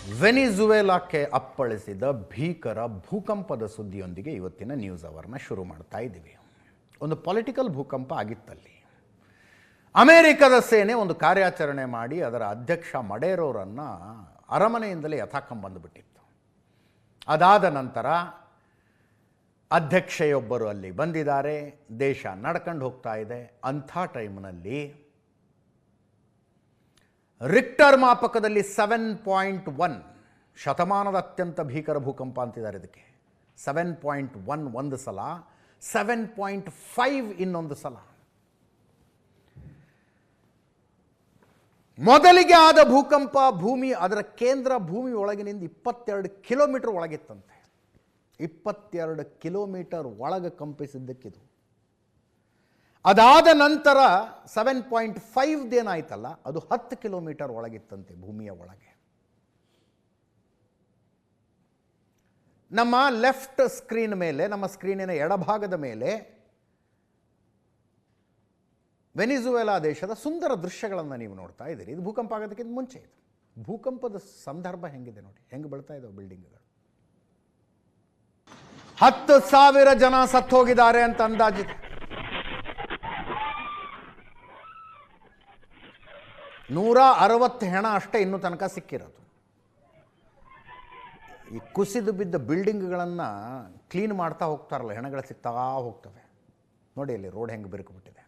ವೆನಿಜುವೆಲಾಕ್ಕೆ ಅಪ್ಪಳಿಸಿದ ಭೀಕರ ಭೂಕಂಪದ ಸುದ್ದಿಯೊಂದಿಗೆ ಇವತ್ತಿನ ನ್ಯೂಸ್ ಅವರ್ನ ಶುರು ಮಾಡ್ತಾ ಇದ್ದೀವಿ. ಒಂದು ಪೊಲಿಟಿಕಲ್ ಭೂಕಂಪ ಆಗಿತ್ತಲ್ಲಿ. ಅಮೆರಿಕದ ಸೇನೆ ಒಂದು ಕಾರ್ಯಾಚರಣೆ ಮಾಡಿ ಅದರ ಅಧ್ಯಕ್ಷ ಮಡೇರೋರನ್ನು ಅರಮನೆಯಿಂದಲೇ ಯಥಾಕೊಂಬಂದುಬಿಟ್ಟಿತ್ತು. ಅದಾದ ನಂತರ ಅಧ್ಯಕ್ಷೆಯೊಬ್ಬರು ಅಲ್ಲಿ ಬಂದಿದ್ದಾರೆ, ದೇಶ ನಡ್ಕೊಂಡು ಹೋಗ್ತಾ ಇದೆ. ಅಂಥ ಟೈಮ್ನಲ್ಲಿ ರಿಕ್ಟರ್ ಮಾಪಕದಲ್ಲಿ 7.1 ಶತಮಾನದ ಅತ್ಯಂತ ಭೀಕರ ಭೂಕಂಪ ಅಂತಿದ್ದಾರೆ ಇದಕ್ಕೆ. 7.1 ಒಂದು ಸಲ, 7.5 ಇನ್ನೊಂದು ಸಲ. ಮೊದಲಿಗೆ ಆದ ಭೂಕಂಪ ಭೂಮಿ ಅದರ ಕೇಂದ್ರ ಭೂಮಿ ಒಳಗಿನಿಂದ 22 ಕಿಲೋಮೀಟರ್ ಒಳಗಿತ್ತಂತೆ. 22 ಕಿಲೋಮೀಟರ್ ಒಳಗೆ ಕಂಪಿಸಿದ್ದಕ್ಕಿದು. ಅದಾದ ನಂತರ 7.5 ಅದು 10 ಕಿಲೋಮೀಟರ್ ಒಳಗಿತ್ತಂತೆ ಭೂಮಿಯ ಒಳಗೆ. ನಮ್ಮ ಲೆಫ್ಟ್ ಸ್ಕ್ರೀನ್ ಮೇಲೆ, ನಮ್ಮ ಸ್ಕ್ರೀನಿನ ಎಡಭಾಗದ ಮೇಲೆ ವೆನಿಜುವೆಲಾ ದೇಶದ ಸುಂದರ ದೃಶ್ಯಗಳನ್ನು ನೀವು ನೋಡ್ತಾ ಇದ್ದೀರಿ. ಇದು ಭೂಕಂಪ ಆಗೋದಕ್ಕಿಂತ ಮುಂಚೆ ಇದು. ಭೂಕಂಪದ ಸಂದರ್ಭ ಹೆಂಗಿದೆ ನೋಡಿ, ಹೆಂಗೆ ಬೀಳ್ತಾ ಇದ್ದಾವೆ ಬಿಲ್ಡಿಂಗ್ಗಳು. 10,000 ಜನ ಸತ್ತು ಹೋಗಿದ್ದಾರೆ ಅಂತ ಅಂದಾಜಿದೆ. 160 ಹೆಣ ಅಷ್ಟೇ ಇನ್ನೂ ತನಕ ಸಿಕ್ಕಿರೋದು. ಈ ಕುಸಿದು ಬಿದ್ದ ಬಿಲ್ಡಿಂಗ್ಗಳನ್ನು ಕ್ಲೀನ್ ಮಾಡ್ತಾ ಹೋಗ್ತಾರಲ್ಲ, ಹೆಣಗಳು ಸಿಗ್ತಾ ಹೋಗ್ತವೆ ನೋಡಿ. ಅಲ್ಲಿ ರೋಡ್ ಹೆಂಗೆ ಬಿರುಕುಬಿಟ್ಟಿದೆ.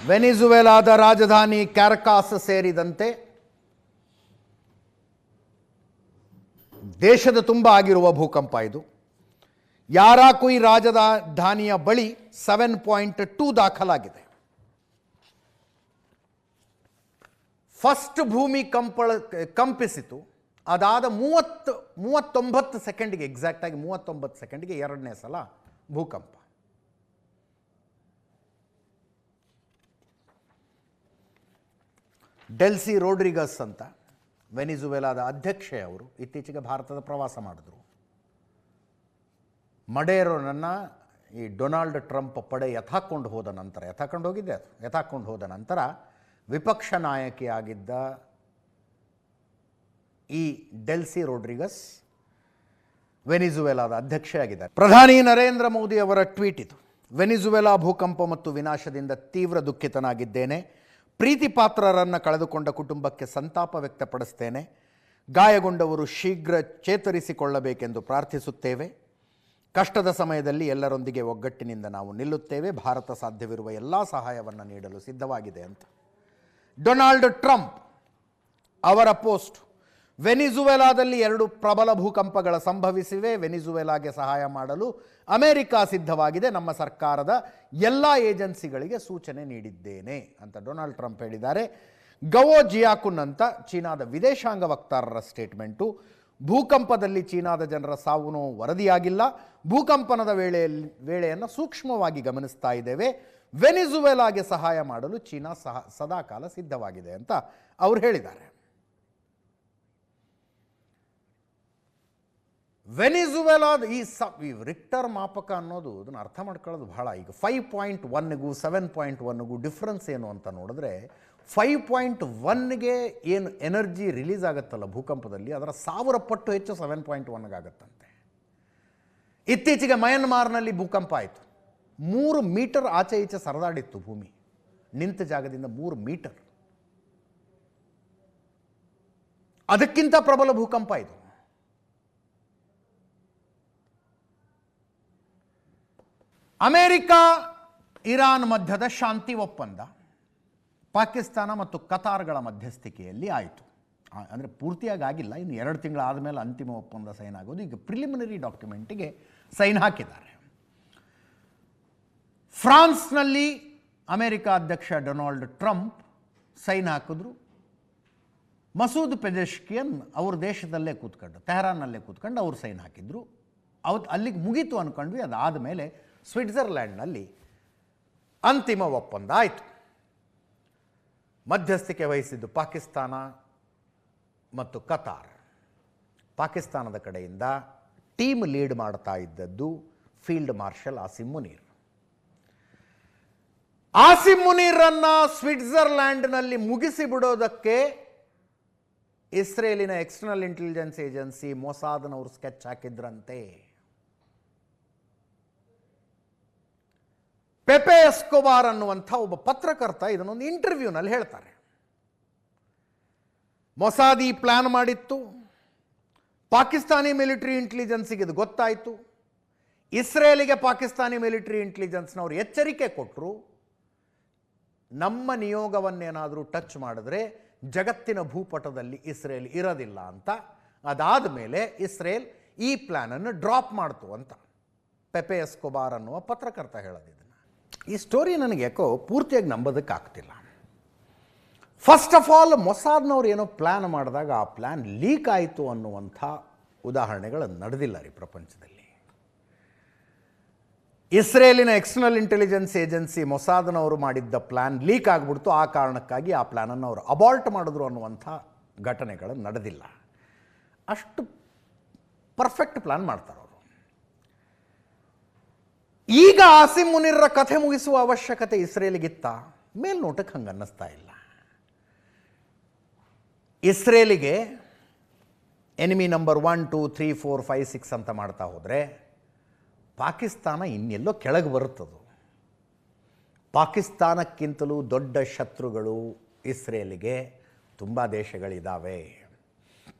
ವೆನಿಜುವೆಲಾದ ರಾಜಧಾನಿ ಕ್ಯಾರಕಾಸ್ ಸೇರಿದಂತೆ ದೇಶದ ತುಂಬ ಆಗಿರುವ ಭೂಕಂಪ ಇದು. ಯಾರಾಕುಯಿ ರಾಜಧಾನಿಯ ಬಳಿ 7.2 ದಾಖಲಾಗಿದೆ. ಫಸ್ಟ್ ಭೂಮಿ ಕಂಪಿಸಿತು. ಅದಾದ 39 ಸೆಕೆಂಡಿಗೆ, ಎಕ್ಸಾಕ್ಟಾಗಿ 39 ಸೆಕೆಂಡಿಗೆ ಎರಡನೇ ಸಲ ಭೂಕಂಪ. ಡೆಲ್ಸಿ ರೋಡ್ರಿಗಸ್ ಅಂತ ವೆನಿಜುವೆಲಾದ ಅಧ್ಯಕ್ಷೆ ಅವರು ಇತ್ತೀಚೆಗೆ ಭಾರತದ ಪ್ರವಾಸ ಮಾಡಿದ್ರು. ಮಡೇರೋನನ್ನು ಈ ಡೊನಾಲ್ಡ್ ಟ್ರಂಪ್ ಪಡೆ ಯಥಾಕೊಂಡು ಹೋದ ನಂತರ ವಿಪಕ್ಷ ನಾಯಕಿಯಾಗಿದ್ದ ಈ ಡೆಲ್ಸಿ ರೋಡ್ರಿಗಸ್ ವೆನಿಜುವೆಲಾದ ಅಧ್ಯಕ್ಷೆ ಆಗಿದ್ದಾರೆ. ಪ್ರಧಾನಿ ನರೇಂದ್ರ ಮೋದಿ ಅವರ ಟ್ವೀಟ್ ಇದು. ವೆನಿಜುವೆಲಾ ಭೂಕಂಪ ಮತ್ತು ವಿನಾಶದಿಂದ ತೀವ್ರ ದುಃಖಿತನಾಗಿದ್ದೇನೆ. ಪ್ರೀತಿ ಪಾತ್ರರನ್ನು ಕಳೆದುಕೊಂಡ ಕುಟುಂಬಕ್ಕೆ ಸಂತಾಪ ವ್ಯಕ್ತಪಡಿಸ್ತೇನೆ. ಗಾಯಗೊಂಡವರು ಶೀಘ್ರ ಚೇತರಿಸಿಕೊಳ್ಳಬೇಕೆಂದು ಪ್ರಾರ್ಥಿಸುತ್ತೇವೆ. ಕಷ್ಟದ ಸಮಯದಲ್ಲಿ ಎಲ್ಲರೊಂದಿಗೆ ಒಗ್ಗಟ್ಟಿನಿಂದ ನಾವು ನಿಲ್ಲುತ್ತೇವೆ. ಭಾರತ ಸಾಧ್ಯವಿರುವ ಎಲ್ಲ ಸಹಾಯವನ್ನು ನೀಡಲು ಸಿದ್ಧವಾಗಿದೆ ಅಂತ ಡೊನಾಲ್ಡ್ ಟ್ರಂಪ್ ಅವರ ಪೋಸ್ಟ್. ವೆನಿಜುವೆಲಾದಲ್ಲಿ 2 ಪ್ರಬಲ ಭೂಕಂಪಗಳ ಸಂಭವಿಸಿವೆ. ವೆನಿಜುವೆಲಾಗೆ ಸಹಾಯ ಮಾಡಲು ಅಮೆರಿಕ ಸಿದ್ಧವಾಗಿದೆ. ನಮ್ಮ ಸರ್ಕಾರದ ಎಲ್ಲ ಏಜೆನ್ಸಿಗಳಿಗೆ ಸೂಚನೆ ನೀಡಿದ್ದೇನೆ ಅಂತ ಡೊನಾಲ್ಡ್ ಟ್ರಂಪ್ ಹೇಳಿದ್ದಾರೆ. ಗವೋ ಜಿಯಾಕುನ್ ಅಂತ ಚೀನಾದ ವಿದೇಶಾಂಗ ವಕ್ತಾರರ ಸ್ಟೇಟ್ಮೆಂಟು. ಭೂಕಂಪದಲ್ಲಿ ಚೀನಾದ ಜನರ ಸಾವು ನೋವು ವರದಿಯಾಗಿಲ್ಲ. ಭೂಕಂಪನದ ವೇಳೆಯನ್ನು ಸೂಕ್ಷ್ಮವಾಗಿ ಗಮನಿಸ್ತಾ ಇದ್ದೇವೆ. ವೆನಿಜುವೆಲಾಗೆ ಸಹಾಯ ಮಾಡಲು ಚೀನಾ ಸದಾಕಾಲ ಸಿದ್ಧವಾಗಿದೆ ಅಂತ ಅವರು ಹೇಳಿದ್ದಾರೆ. ವೆನಿಜುವೆಲಾದ ಈ ರಿಕ್ಟರ್ ಮಾಪಕ ಅನ್ನೋದು ಅದನ್ನು ಅರ್ಥ ಮಾಡ್ಕೊಳ್ಳೋದು ಬಹಳ. ಈಗ 5.1ಗೂ 7.1ಗೂ ಡಿಫ್ರೆನ್ಸ್ ಏನು ಅಂತ ನೋಡಿದ್ರೆ, 5.1ಗೆ ಏನು ಎನರ್ಜಿ ರಿಲೀಸ್ ಆಗುತ್ತಲ್ಲ ಭೂಕಂಪದಲ್ಲಿ, ಅದರ 1000 ಪಟ್ಟು ಹೆಚ್ಚು 7.1ಗಾಗತ್ತಂತೆ. ಇತ್ತೀಚೆಗೆ ಮಯನ್ಮಾರ್ನಲ್ಲಿ ಭೂಕಂಪ ಆಯಿತು. 3 ಮೀಟರ್ ಆಚೆ ಈಚೆ ಸರದಾಡಿತ್ತು ಭೂಮಿ. ನಿಂತ ಜಾಗದಿಂದ 3 ಮೀಟರ್. ಅದಕ್ಕಿಂತ ಪ್ರಬಲ ಭೂಕಂಪ ಇದು. ಅಮೆರಿಕ ಇರಾನ್ ಮಧ್ಯದ ಶಾಂತಿ ಒಪ್ಪಂದ ಪಾಕಿಸ್ತಾನ ಮತ್ತು ಕತಾರ್ಗಳ ಮಧ್ಯಸ್ಥಿಕೆಯಲ್ಲಿ ಆಯಿತು. ಅಂದರೆ ಪೂರ್ತಿಯಾಗಿ ಆಗಿಲ್ಲ, ಇನ್ನು 2 ತಿಂಗಳು ಆದಮೇಲೆ ಅಂತಿಮ ಒಪ್ಪಂದ ಸೈನ್ ಆಗೋದು. ಈಗ ಪ್ರಿಲಿಮಿನರಿ ಡಾಕ್ಯುಮೆಂಟಿಗೆ ಸೈನ್ ಹಾಕಿದ್ದಾರೆ. ಫ್ರಾನ್ಸ್ನಲ್ಲಿ ಅಮೆರಿಕ ಅಧ್ಯಕ್ಷ ಡೊನಾಲ್ಡ್ ಟ್ರಂಪ್ ಸೈನ್ ಹಾಕಿದ್ರು. ಮಸೂದ್ ಪೆಜೆಶ್ಕಿಯನ್ ಅವ್ರ ದೇಶದಲ್ಲೇ ಕೂತ್ಕೊಂಡು, ತೆಹರಾನ್ನಲ್ಲೇ ಕೂತ್ಕೊಂಡು ಅವ್ರು ಸೈನ್ ಹಾಕಿದ್ರು. ಅಲ್ಲಿಗೆ ಮುಗೀತು ಅಂದ್ಕೊಂಡ್ವಿ. ಅದಾದ ಮೇಲೆ ಸ್ವಿಟ್ಜರ್ಲ್ಯಾಂಡ್ನಲ್ಲಿ ಅಂತಿಮ ಒಪ್ಪಂದ ಆಯಿತು. ಮಧ್ಯಸ್ಥಿಕೆ ವಹಿಸಿದ್ದು ಪಾಕಿಸ್ತಾನ, ಮತ್ತು ಕತಾರ್. ಪಾಕಿಸ್ತಾನದ ಕಡೆಯಿಂದ ಟೀಮ್ ಲೀಡ್ ಮಾಡ್ತಾ ಇದ್ದದ್ದು ಫೀಲ್ಡ್ ಮಾರ್ಷಲ್ ಆಸಿಮ್ ಮುನೀರ್. ಆಸಿಮ್ ಮುನೀರನ್ನು ಸ್ವಿಟ್ಜರ್ಲ್ಯಾಂಡ್ನಲ್ಲಿ ಮುಗಿಸಿ ಬಿಡೋದಕ್ಕೆ ಇಸ್ರೇಲಿನ ಎಕ್ಸ್ಟರ್ನಲ್ ಇಂಟೆಲಿಜೆನ್ಸ್ ಏಜೆನ್ಸಿ ಮೊಸಾದ್ನವರು ಸ್ಕೆಚ್ ಹಾಕಿದ್ರಂತೆ. ಪೆಪೆ ಎಸ್ಕೋಬಾರ್ ಅನ್ನುವಂಥ ಒಬ್ಬ ಪತ್ರಕರ್ತ ಇದನ್ನೊಂದು ಇಂಟರ್ವ್ಯೂನಲ್ಲಿ ಹೇಳ್ತಾರೆ. ಮೊಸಾದ್ ಈ ಪ್ಲಾನ್ ಮಾಡಿತ್ತು, ಪಾಕಿಸ್ತಾನಿ ಮಿಲಿಟರಿ ಇಂಟೆಲಿಜೆನ್ಸಿಗೆ ಇದು ಗೊತ್ತಾಯಿತು, ಇಸ್ರೇಲಿಗೆ ಪಾಕಿಸ್ತಾನಿ ಮಿಲಿಟರಿ ಇಂಟೆಲಿಜೆನ್ಸ್ನವರು ಎಚ್ಚರಿಕೆ ಕೊಟ್ಟರು, ನಮ್ಮ ನಿಯೋಗವನ್ನೇನಾದರೂ ಟಚ್ ಮಾಡಿದ್ರೆ ಜಗತ್ತಿನ ಭೂಪಟದಲ್ಲಿ ಇಸ್ರೇಲ್ ಇರೋದಿಲ್ಲ ಅಂತ. ಅದಾದ ಮೇಲೆ ಇಸ್ರೇಲ್ ಈ ಪ್ಲ್ಯಾನನ್ನು ಡ್ರಾಪ್ ಮಾಡ್ತು ಅಂತ ಪೆಪೆ ಎಸ್ಕೋಬಾರ್ ಅನ್ನುವ ಪತ್ರಕರ್ತ ಹೇಳೋದಿದ್ದನ್ನು. ಈ ಸ್ಟೋರಿ ನನಗೆ ಯಾಕೋ ಪೂರ್ತಿಯಾಗಿ ನಂಬೋದಕ್ಕಾಗ್ತಿಲ್ಲ. ಫಸ್ಟ್ ಆಫ್ ಆಲ್ ಮೊಸಾದ್ನವ್ರು ಏನೋ ಪ್ಲ್ಯಾನ್ ಮಾಡಿದಾಗ ಆ ಪ್ಲ್ಯಾನ್ ಲೀಕ್ ಆಯಿತು ಅನ್ನುವಂಥ ಉದಾಹರಣೆಗಳು ನಡೆದಿಲ್ಲ ರೀ ಪ್ರಪಂಚದಲ್ಲಿ. ಇಸ್ರೇಲಿನ ಎಕ್ಸ್ಟರ್ನಲ್ ಇಂಟೆಲಿಜೆನ್ಸ್ ಏಜೆನ್ಸಿ ಮೊಸಾದ್ನವರು ಮಾಡಿದ್ದ ಪ್ಲ್ಯಾನ್ ಲೀಕ್ ಆಗಿಬಿಡ್ತು, ಆ ಕಾರಣಕ್ಕಾಗಿ ಆ ಪ್ಲ್ಯಾನನ್ನು ಅವರು ಅಬಾಲ್ಟ್ ಮಾಡಿದ್ರು ಅನ್ನುವಂಥ ಘಟನೆಗಳು ನಡೆದಿಲ್ಲ. ಅಷ್ಟು ಪರ್ಫೆಕ್ಟ್ ಪ್ಲ್ಯಾನ್ ಮಾಡ್ತಾರೆ ಅವರು. ಈಗ ಆಸಿಮ್ ಮುನೀರ್ರ ಕಥೆ ಮುಗಿಸುವ ಅವಶ್ಯಕತೆ ಇಸ್ರೇಲಿಗಿತ್ತ? ಮೇಲ್ನೋಟಕ್ಕೆ ಹಂಗೆ ಅನ್ನಿಸ್ತಾ ಇಲ್ಲ. ಇಸ್ರೇಲಿಗೆ ಎನಿಮಿ ನಂಬರ್ 1, 2, 3, 4, 5, 6 ಅಂತ ಮಾಡ್ತಾ ಹೋದರೆ ಪಾಕಿಸ್ತಾನ ಇನ್ನೆಲ್ಲೋ ಕೆಳಗೆ ಬರುತ್ತದು. ಪಾಕಿಸ್ತಾನಕ್ಕಿಂತಲೂ ದೊಡ್ಡ ಶತ್ರುಗಳು ಇಸ್ರೇಲಿಗೆ ತುಂಬ ದೇಶಗಳಿದ್ದಾವೆ.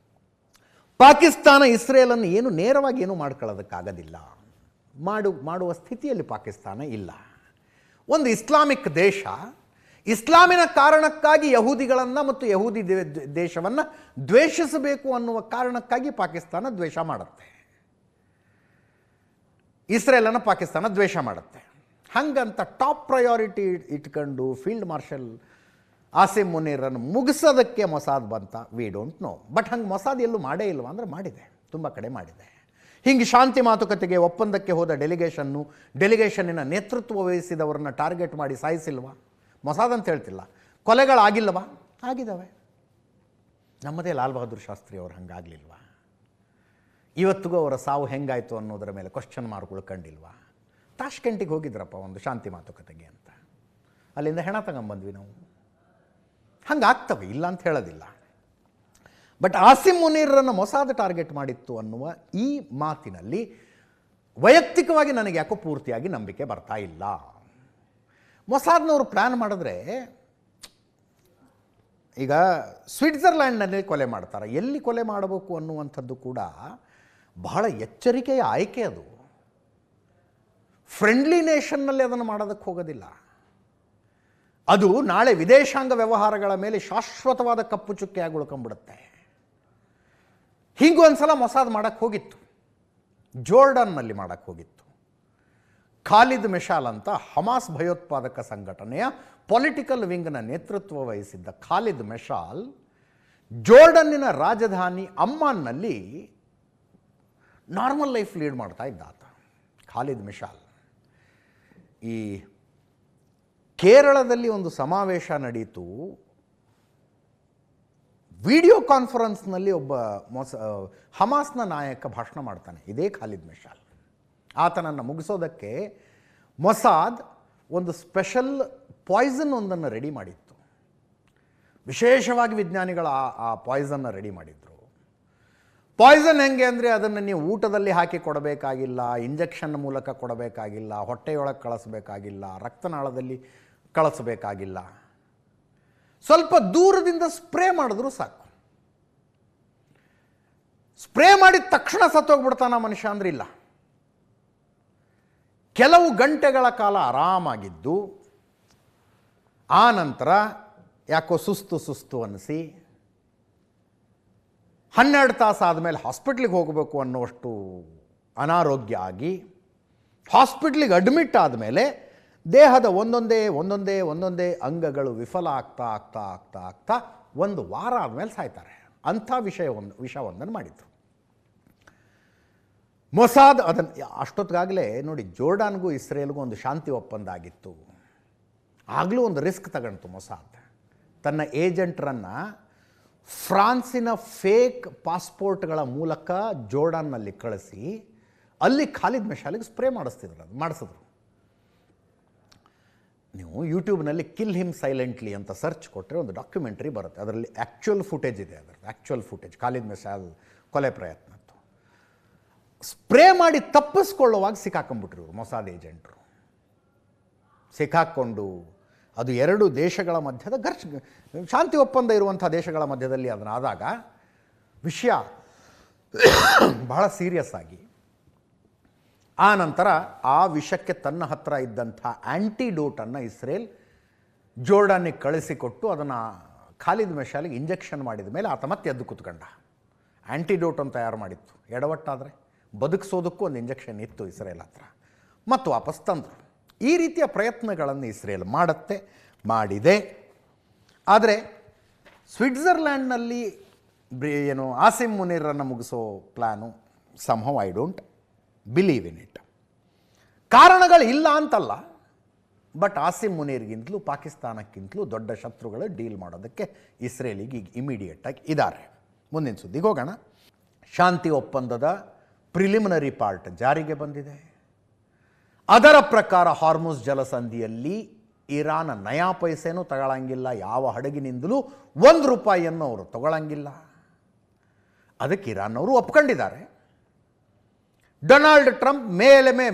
ಪಾಕಿಸ್ತಾನ ಇಸ್ರೇಲನ್ನು ಏನು ನೇರವಾಗಿ ಏನು ಮಾಡ್ಕೊಳ್ಳೋದಕ್ಕಾಗೋದಿಲ್ಲ, ಮಾಡುವ ಸ್ಥಿತಿಯಲ್ಲಿ ಪಾಕಿಸ್ತಾನ ಇಲ್ಲ. ಒಂದು ಇಸ್ಲಾಮಿಕ್ ದೇಶ, ಇಸ್ಲಾಮಿನ ಕಾರಣಕ್ಕಾಗಿ ಯಹೂದಿಗಳನ್ನು ಮತ್ತು ಯಹೂದಿ ದೇಶವನ್ನು ದ್ವೇಷಿಸಬೇಕು ಅನ್ನುವ ಕಾರಣಕ್ಕಾಗಿ ಪಾಕಿಸ್ತಾನ ದ್ವೇಷ ಮಾಡುತ್ತೆ, ಇಸ್ರೇಲನ್ನು ಪಾಕಿಸ್ತಾನ ದ್ವೇಷ ಮಾಡುತ್ತೆ. ಹಾಗಂತ ಟಾಪ್ ಪ್ರಯಾರಿಟಿ ಇಟ್ಕೊಂಡು ಫೀಲ್ಡ್ ಮಾರ್ಷಲ್ ಆಸಿಮ್ ಮುನೀರನ್ನು ಮುಗಿಸೋದಕ್ಕೆ ಮೊಸಾದ್ ಬಂತ? We don't know. ಬಟ್ ಹಂಗೆ ಮೊಸಾದ್ ಎಲ್ಲೂ ಮಾಡೇ ಇಲ್ವಾ ಅಂದರೆ ಮಾಡಿದೆ, ತುಂಬ ಕಡೆ ಮಾಡಿದೆ. ಹಿಂಗೆ ಶಾಂತಿ ಮಾತುಕತೆಗೆ ಒಪ್ಪಂದಕ್ಕೆ ಹೋದ ಡೆಲಿಗೇಷನ್ನಿನ ನೇತೃತ್ವ ವಹಿಸಿದವರನ್ನ ಟಾರ್ಗೆಟ್ ಮಾಡಿ ಸಾಯಿಸಿಲ್ವಾ? ಮೊಸಾದ್ ಅಂತ ಹೇಳ್ತಿಲ್ಲ, ಕೊಲೆಗಳಾಗಿಲ್ಲವಾ? ಆಗಿದ್ದಾವೆ. ನಮ್ಮದೇ ಲಾಲ್ ಬಹದ್ದೂರ್ ಶಾಸ್ತ್ರಿ ಅವರು ಹಂಗಾಗಲಿಲ್ವಾ? ಇವತ್ತಿಗೂ ಅವರ ಸಾವು ಹೆಂಗಾಯಿತು ಅನ್ನೋದರ ಮೇಲೆ ಕ್ವಶನ್ ಮಾರ್ಕ್ಗಳು ಕಂಡಿಲ್ವಾ? ತಾಷ್ಕೆಂಟಿಗೆ ಹೋಗಿದ್ರಪ್ಪ ಒಂದು ಶಾಂತಿ ಮಾತುಕತೆಗೆ ಅಂತ, ಅಲ್ಲಿಂದ ಹೆಣ ತಗೊಂಬಂದ್ವಿ ನಾವು. ಹಂಗಾಗ್ತವೆ, ಇಲ್ಲ ಅಂತ ಹೇಳೋದಿಲ್ಲ. ಬಟ್ ಆಸಿಮ್ ಮುನೀರನ್ನು ಮೊಸಾದ್ ಟಾರ್ಗೆಟ್ ಮಾಡಿತ್ತು ಅನ್ನುವ ಈ ಮಾತಿನಲ್ಲಿ ವೈಯಕ್ತಿಕವಾಗಿ ನನಗೆ ಯಾಕೋ ಪೂರ್ತಿಯಾಗಿ ನಂಬಿಕೆ ಬರ್ತಾ ಇಲ್ಲ. ಮೊಸಾದ್ನವರು ಪ್ಲ್ಯಾನ್ ಮಾಡಿದ್ರೆ ಈಗ ಸ್ವಿಟ್ಜರ್ಲ್ಯಾಂಡ್ನಲ್ಲಿ ಕೊಲೆ ಮಾಡ್ತಾರೆ, ಎಲ್ಲಿ ಕೊಲೆ ಮಾಡಬೇಕು ಅನ್ನುವಂಥದ್ದು ಕೂಡ ಬಹಳ ಎಚ್ಚರಿಕೆಯ ಆಯ್ಕೆ. ಅದು ಫ್ರೆಂಡ್ಲಿ ನೇಷನ್ನಲ್ಲಿ ಅದನ್ನು ಮಾಡೋದಕ್ಕೆ ಹೋಗೋದಿಲ್ಲ. ಅದು ನಾಳೆ ವಿದೇಶಾಂಗ ವ್ಯವಹಾರಗಳ ಮೇಲೆ ಶಾಶ್ವತವಾದ ಕಪ್ಪು ಚುಕ್ಕೆಯಾಗಿ ಉಳ್ಕೊಂಡ್ಬಿಡುತ್ತೆ. ಹೀಗೂ ಒಂದು ಸಲ ಮೊಸಾದ್ ಮಾಡೋಕ್ಕೆ ಹೋಗಿತ್ತು, ಜೋರ್ಡನ್ನಲ್ಲಿ ಮಾಡೋಕ್ಕೆ ಹೋಗಿತ್ತು. ಖಾಲಿದ್ ಮೆಶಾಲ್ ಅಂತ ಹಮಾಸ್ ಭಯೋತ್ಪಾದಕ ಸಂಘಟನೆಯ ಪೊಲಿಟಿಕಲ್ ವಿಂಗ್ನ ನೇತೃತ್ವ ವಹಿಸಿದ್ದ ಖಾಲಿದ್ ಮೆಶಾಲ್ ಜೋರ್ಡನ್ನಿನ ರಾಜಧಾನಿ ಅಮ್ಮಾನ್ನಲ್ಲಿ ನಾರ್ಮಲ್ ಲೈಫ್ ಲೀಡ್ ಮಾಡ್ತಾ ಇದ್ದ ಆತ ಖಾಲಿದ್ ಮೆಶಾಲ್. ಈ ಕೇರಳದಲ್ಲಿ ಒಂದು ಸಮಾವೇಶ ನಡೀತು, ವಿಡಿಯೋ ಕಾನ್ಫರೆನ್ಸ್ನಲ್ಲಿ ಒಬ್ಬ ಹಮಾಸ್ನ ನಾಯಕ ಭಾಷಣ ಮಾಡ್ತಾನೆ, ಇದೇ ಖಾಲಿದ್ ಮೆಶಾಲ್. ಆತನನ್ನು ಮುಗಿಸೋದಕ್ಕೆ ಮೊಸಾದ್ ಒಂದು ಸ್ಪೆಷಲ್ ಪಾಯ್ಸನ್ ಒಂದನ್ನು ರೆಡಿ ಮಾಡಿತ್ತು. ವಿಶೇಷವಾಗಿ ವಿಜ್ಞಾನಿಗಳು ಆ ಪಾಯ್ಸನ್ನ ರೆಡಿ ಮಾಡಿದ್ರು. ಪಾಯ್ಸನ್ ಹೆಂಗೆ ಅಂದರೆ ಅದನ್ನು ನೀವು ಊಟದಲ್ಲಿ ಹಾಕಿ ಕೊಡಬೇಕಾಗಿಲ್ಲ, ಇಂಜೆಕ್ಷನ್ ಮೂಲಕ ಕೊಡಬೇಕಾಗಿಲ್ಲ, ಹೊಟ್ಟೆಯೊಳಗೆ ಕಳಿಸ್ಬೇಕಾಗಿಲ್ಲ, ರಕ್ತನಾಳದಲ್ಲಿ ಕಳಿಸ್ಬೇಕಾಗಿಲ್ಲ, ಸ್ವಲ್ಪ ದೂರದಿಂದ ಸ್ಪ್ರೇ ಮಾಡಿದ್ರೂ ಸಾಕು. ಸ್ಪ್ರೇ ಮಾಡಿದ ತಕ್ಷಣ ಸತ್ತೋಗ್ಬಿಡ್ತಾನ ಮನುಷ್ಯ ಅಂದ್ರೆ ಇಲ್ಲ. ಕೆಲವು ಗಂಟೆಗಳ ಕಾಲ ಆರಾಮಾಗಿದ್ದು ಆ ನಂತರ ಯಾಕೋ ಸುಸ್ತು ಅನ್ನಿಸಿ 12 ತಾಸು ಆದಮೇಲೆ ಹಾಸ್ಪಿಟ್ಲಿಗೆ ಹೋಗಬೇಕು ಅನ್ನುವಷ್ಟು ಅನಾರೋಗ್ಯ ಆಗಿ ಹಾಸ್ಪಿಟ್ಲಿಗೆ ಅಡ್ಮಿಟ್ ಆದಮೇಲೆ ದೇಹದ ಒಂದೊಂದೇ ಅಂಗಗಳು ವಿಫಲ ಆಗ್ತಾ ಒಂದು ವಾರ ಆದಮೇಲೆ ಸಾಯ್ತಾರೆ. ಅಂಥ ವಿಷಯವೊಂದನ್ನು ಮಾಡಿದರು ಮೊಸಾದ್. ಅದನ್ನು ಅಷ್ಟೊತ್ತಿಗಾಗಲೇ ನೋಡಿ, ಜೋರ್ಡಾನ್ಗೂ ಇಸ್ರೇಲ್ಗೂ ಒಂದು ಶಾಂತಿ ಒಪ್ಪಂದ ಆಗಿತ್ತು. ಆಗಲೂ ಒಂದು ರಿಸ್ಕ್ ತಗೊಂಡು ಮೊಸಾದ್ ತನ್ನ ಏಜೆಂಟ್ರನ್ನು ಫ್ರಾನ್ಸಿನ ಫೇಕ್ ಪಾಸ್ಪೋರ್ಟ್ಗಳ ಮೂಲಕ ಜೋರ್ಡಾನ್ನಲ್ಲಿ ಕಳಿಸಿ ಅಲ್ಲಿ ಖಾಲಿದ್ ಮೆಶಾಲಿಗೆ ಸ್ಪ್ರೇ ಮಾಡಿಸಿದ್ರು. ನೀವು ಯೂಟ್ಯೂಬ್ನಲ್ಲಿ ಕಿಲ್ ಹಿಮ್ ಸೈಲೆಂಟ್ಲಿ ಅಂತ ಸರ್ಚ್ ಕೊಟ್ಟರೆ ಒಂದು ಡಾಕ್ಯುಮೆಂಟ್ರಿ ಬರುತ್ತೆ. ಅದರಲ್ಲಿ ಆ್ಯಕ್ಚುಯಲ್ ಫುಟೇಜ್ ಇದೆ. ಆ್ಯಕ್ಚುಯಲ್ ಫುಟೇಜ್ ಖಾಲಿದ್ ಮೆಶಾಲ್ ಕೊಲೆ ಪ್ರಯತ್ನದ್ದು ಸ್ಪ್ರೇ ಮಾಡಿ ತಪ್ಪಿಸ್ಕೊಳ್ಳುವಾಗ ಸಿಕ್ಕಾಕೊಂಡ್ಬಿಟ್ರು ಮೊಸಾದ್ ಏಜೆಂಟರು. ಸಿಕ್ಕಾಕ್ಕೊಂಡು ಅದು ಎರಡು ದೇಶಗಳ ಮಧ್ಯದ ಶಾಂತಿ ಒಪ್ಪಂದ ಇರುವಂಥ ದೇಶಗಳ ಮಧ್ಯದಲ್ಲಿ ಅದನ್ನಾದಾಗ ವಿಷಯ ಬಹಳ ಸೀರಿಯಸ್ ಆಗಿ ಆ ನಂತರ ಆ ವಿಷಯಕ್ಕೆ ತನ್ನ ಹತ್ತಿರ ಇದ್ದಂಥ ಆ್ಯಂಟಿಡೋಟನ್ನು ಇಸ್ರೇಲ್ ಜೋರ್ಡಾನಿಗೆ ಕಳಿಸಿಕೊಟ್ಟು ಅದನ್ನು ಖಾಲಿದ್ ಮೆಶಾಲಿಗೆ ಇಂಜೆಕ್ಷನ್ ಮಾಡಿದ ಮೇಲೆ ಆತ ಮತ್ತೆ ಎದ್ದು ಕೂತ್ಕೊಂಡ. ಆ್ಯಂಟಿಡೋಟನ್ನು ತಯಾರು ಮಾಡಿತ್ತು. ಎಡವಟ್ಟಾದರೆ ಬದುಕಿಸೋದಕ್ಕೂ ಒಂದು ಇಂಜೆಕ್ಷನ್ ಇತ್ತು ಇಸ್ರೇಲ್ ಹತ್ರ, ಮತ್ತು ವಾಪಸ್ ತಂದರು. ಈ ರೀತಿಯ ಪ್ರಯತ್ನಗಳನ್ನು ಇಸ್ರೇಲ್ ಮಾಡಿದೆ. ಆದರೆ ಸ್ವಿಟ್ಜರ್ಲ್ಯಾಂಡ್ನಲ್ಲಿ ಏನು ಆಸಿಮ್ ಮುನೀರನ್ನು ಮುಗಿಸೋ plan somehow I don't believe in it. ಕಾರಣಗಳು ಇಲ್ಲ ಅಂತಲ್ಲ, ಬಟ್ ಆಸಿಮ್ ಮುನೀರ್ಗಿಂತಲೂ ಪಾಕಿಸ್ತಾನಕ್ಕಿಂತಲೂ ದೊಡ್ಡ ಶತ್ರುಗಳು ಡೀಲ್ ಮಾಡೋದಕ್ಕೆ ಇಸ್ರೇಲಿಗೆ ಈಗ ಇಮಿಡಿಯೇಟಾಗಿ ಇದ್ದಾರೆ. ಮುಂದಿನ ಸುದ್ದಿಗೆ ಹೋಗೋಣ. ಶಾಂತಿ ಒಪ್ಪಂದದ ಪ್ರಿಲಿಮಿನರಿ ಪಾರ್ಟ್ ಜಾರಿಗೆ ಬಂದಿದೆ. ಅದರ ಪ್ರಕಾರ ಹಾರ್ಮುಜ್ ಜಲಸಂಧಿಯಲ್ಲಿ ಇರಾನ್ ನಯಾ ಪೈಸೆನೂ ತಗೊಳ್ಳಂಗಿಲ್ಲ. ಯಾವ ಹಡಗಿನಿಂದಲೂ ₹1 ಅವರು ತಗೊಳ್ಳಂಗಿಲ್ಲ. ಅದಕ್ಕೆ ಇರಾನ್ನವರು ಒಪ್ಕೊಂಡಿದ್ದಾರೆ. ಡೊನಾಲ್ಡ್ ಟ್ರಂಪ್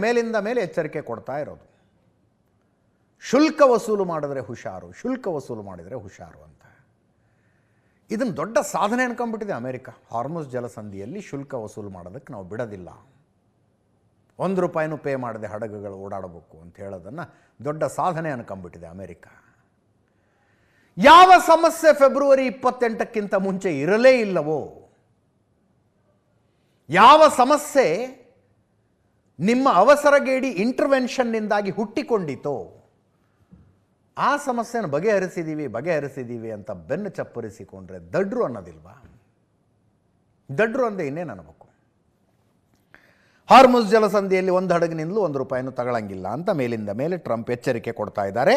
ಮೇಲಿಂದ ಮೇಲೆ ಎಚ್ಚರಿಕೆ ಕೊಡ್ತಾ ಇರೋದು, ಶುಲ್ಕ ವಸೂಲು ಮಾಡಿದ್ರೆ ಹುಷಾರು, ಶುಲ್ಕ ವಸೂಲು ಮಾಡಿದರೆ ಹುಷಾರು ಅಂತ. ಇದನ್ನು ದೊಡ್ಡ ಸಾಧನೆ ಅನ್ಕೊಂಡ್ಬಿಟ್ಟಿದೆ ಅಮೆರಿಕ. ಹಾರ್ಮುಜ್ ಜಲಸಂಧಿಯಲ್ಲಿ ಶುಲ್ಕ ವಸೂಲು ಮಾಡೋದಕ್ಕೆ ನಾವು ಬಿಡೋದಿಲ್ಲ, ₹1 ಪೇ ಮಾಡದೆ ಹಡಗುಗಳು ಓಡಾಡಬೇಕು ಅಂತ ಹೇಳೋದನ್ನು ದೊಡ್ಡ ಸಾಧನೆ ಅನ್ಕೊಂಡ್ಬಿಟ್ಟಿದೆ ಅಮೆರಿಕ. ಯಾವ ಸಮಸ್ಯೆ ಫೆಬ್ರವರಿ 28ಕ್ಕಿಂತ ಮುಂಚೆ ಇರಲೇ ಇಲ್ಲವೋ, ಯಾವ ಸಮಸ್ಯೆ ನಿಮ್ಮ ಅವಸರಗೇಡಿ ಇಂಟರ್ವೆನ್ಷನ್ನಿಂದಾಗಿ ಹುಟ್ಟಿಕೊಂಡಿತೋ ಆ ಸಮಸ್ಯೆನ ಬಗೆಹರಿಸಿದ್ದೀವಿ ಅಂತ ಬೆನ್ನು ಚಪ್ಪರಿಸಿಕೊಂಡ್ರೆ ದಡ್ರು ಅನ್ನೋದಿಲ್ವಾ? ದಡ್ರು ಅಂದೆ ಇನ್ನೇನು ಅನ್ನಬೇಕು? ಹಾರ್ಮುಜ್ ಜಲಸಂಧಿಯಲ್ಲಿ ಒಂದು ಹಡಗಿನಿಂದಲೂ ₹1 ತಗೊಳ್ಳಂಗಿಲ್ಲ ಅಂತ ಮೇಲಿಂದ ಮೇಲೆ ಟ್ರಂಪ್ ಎಚ್ಚರಿಕೆ ಕೊಡ್ತಾ ಇದ್ದಾರೆ.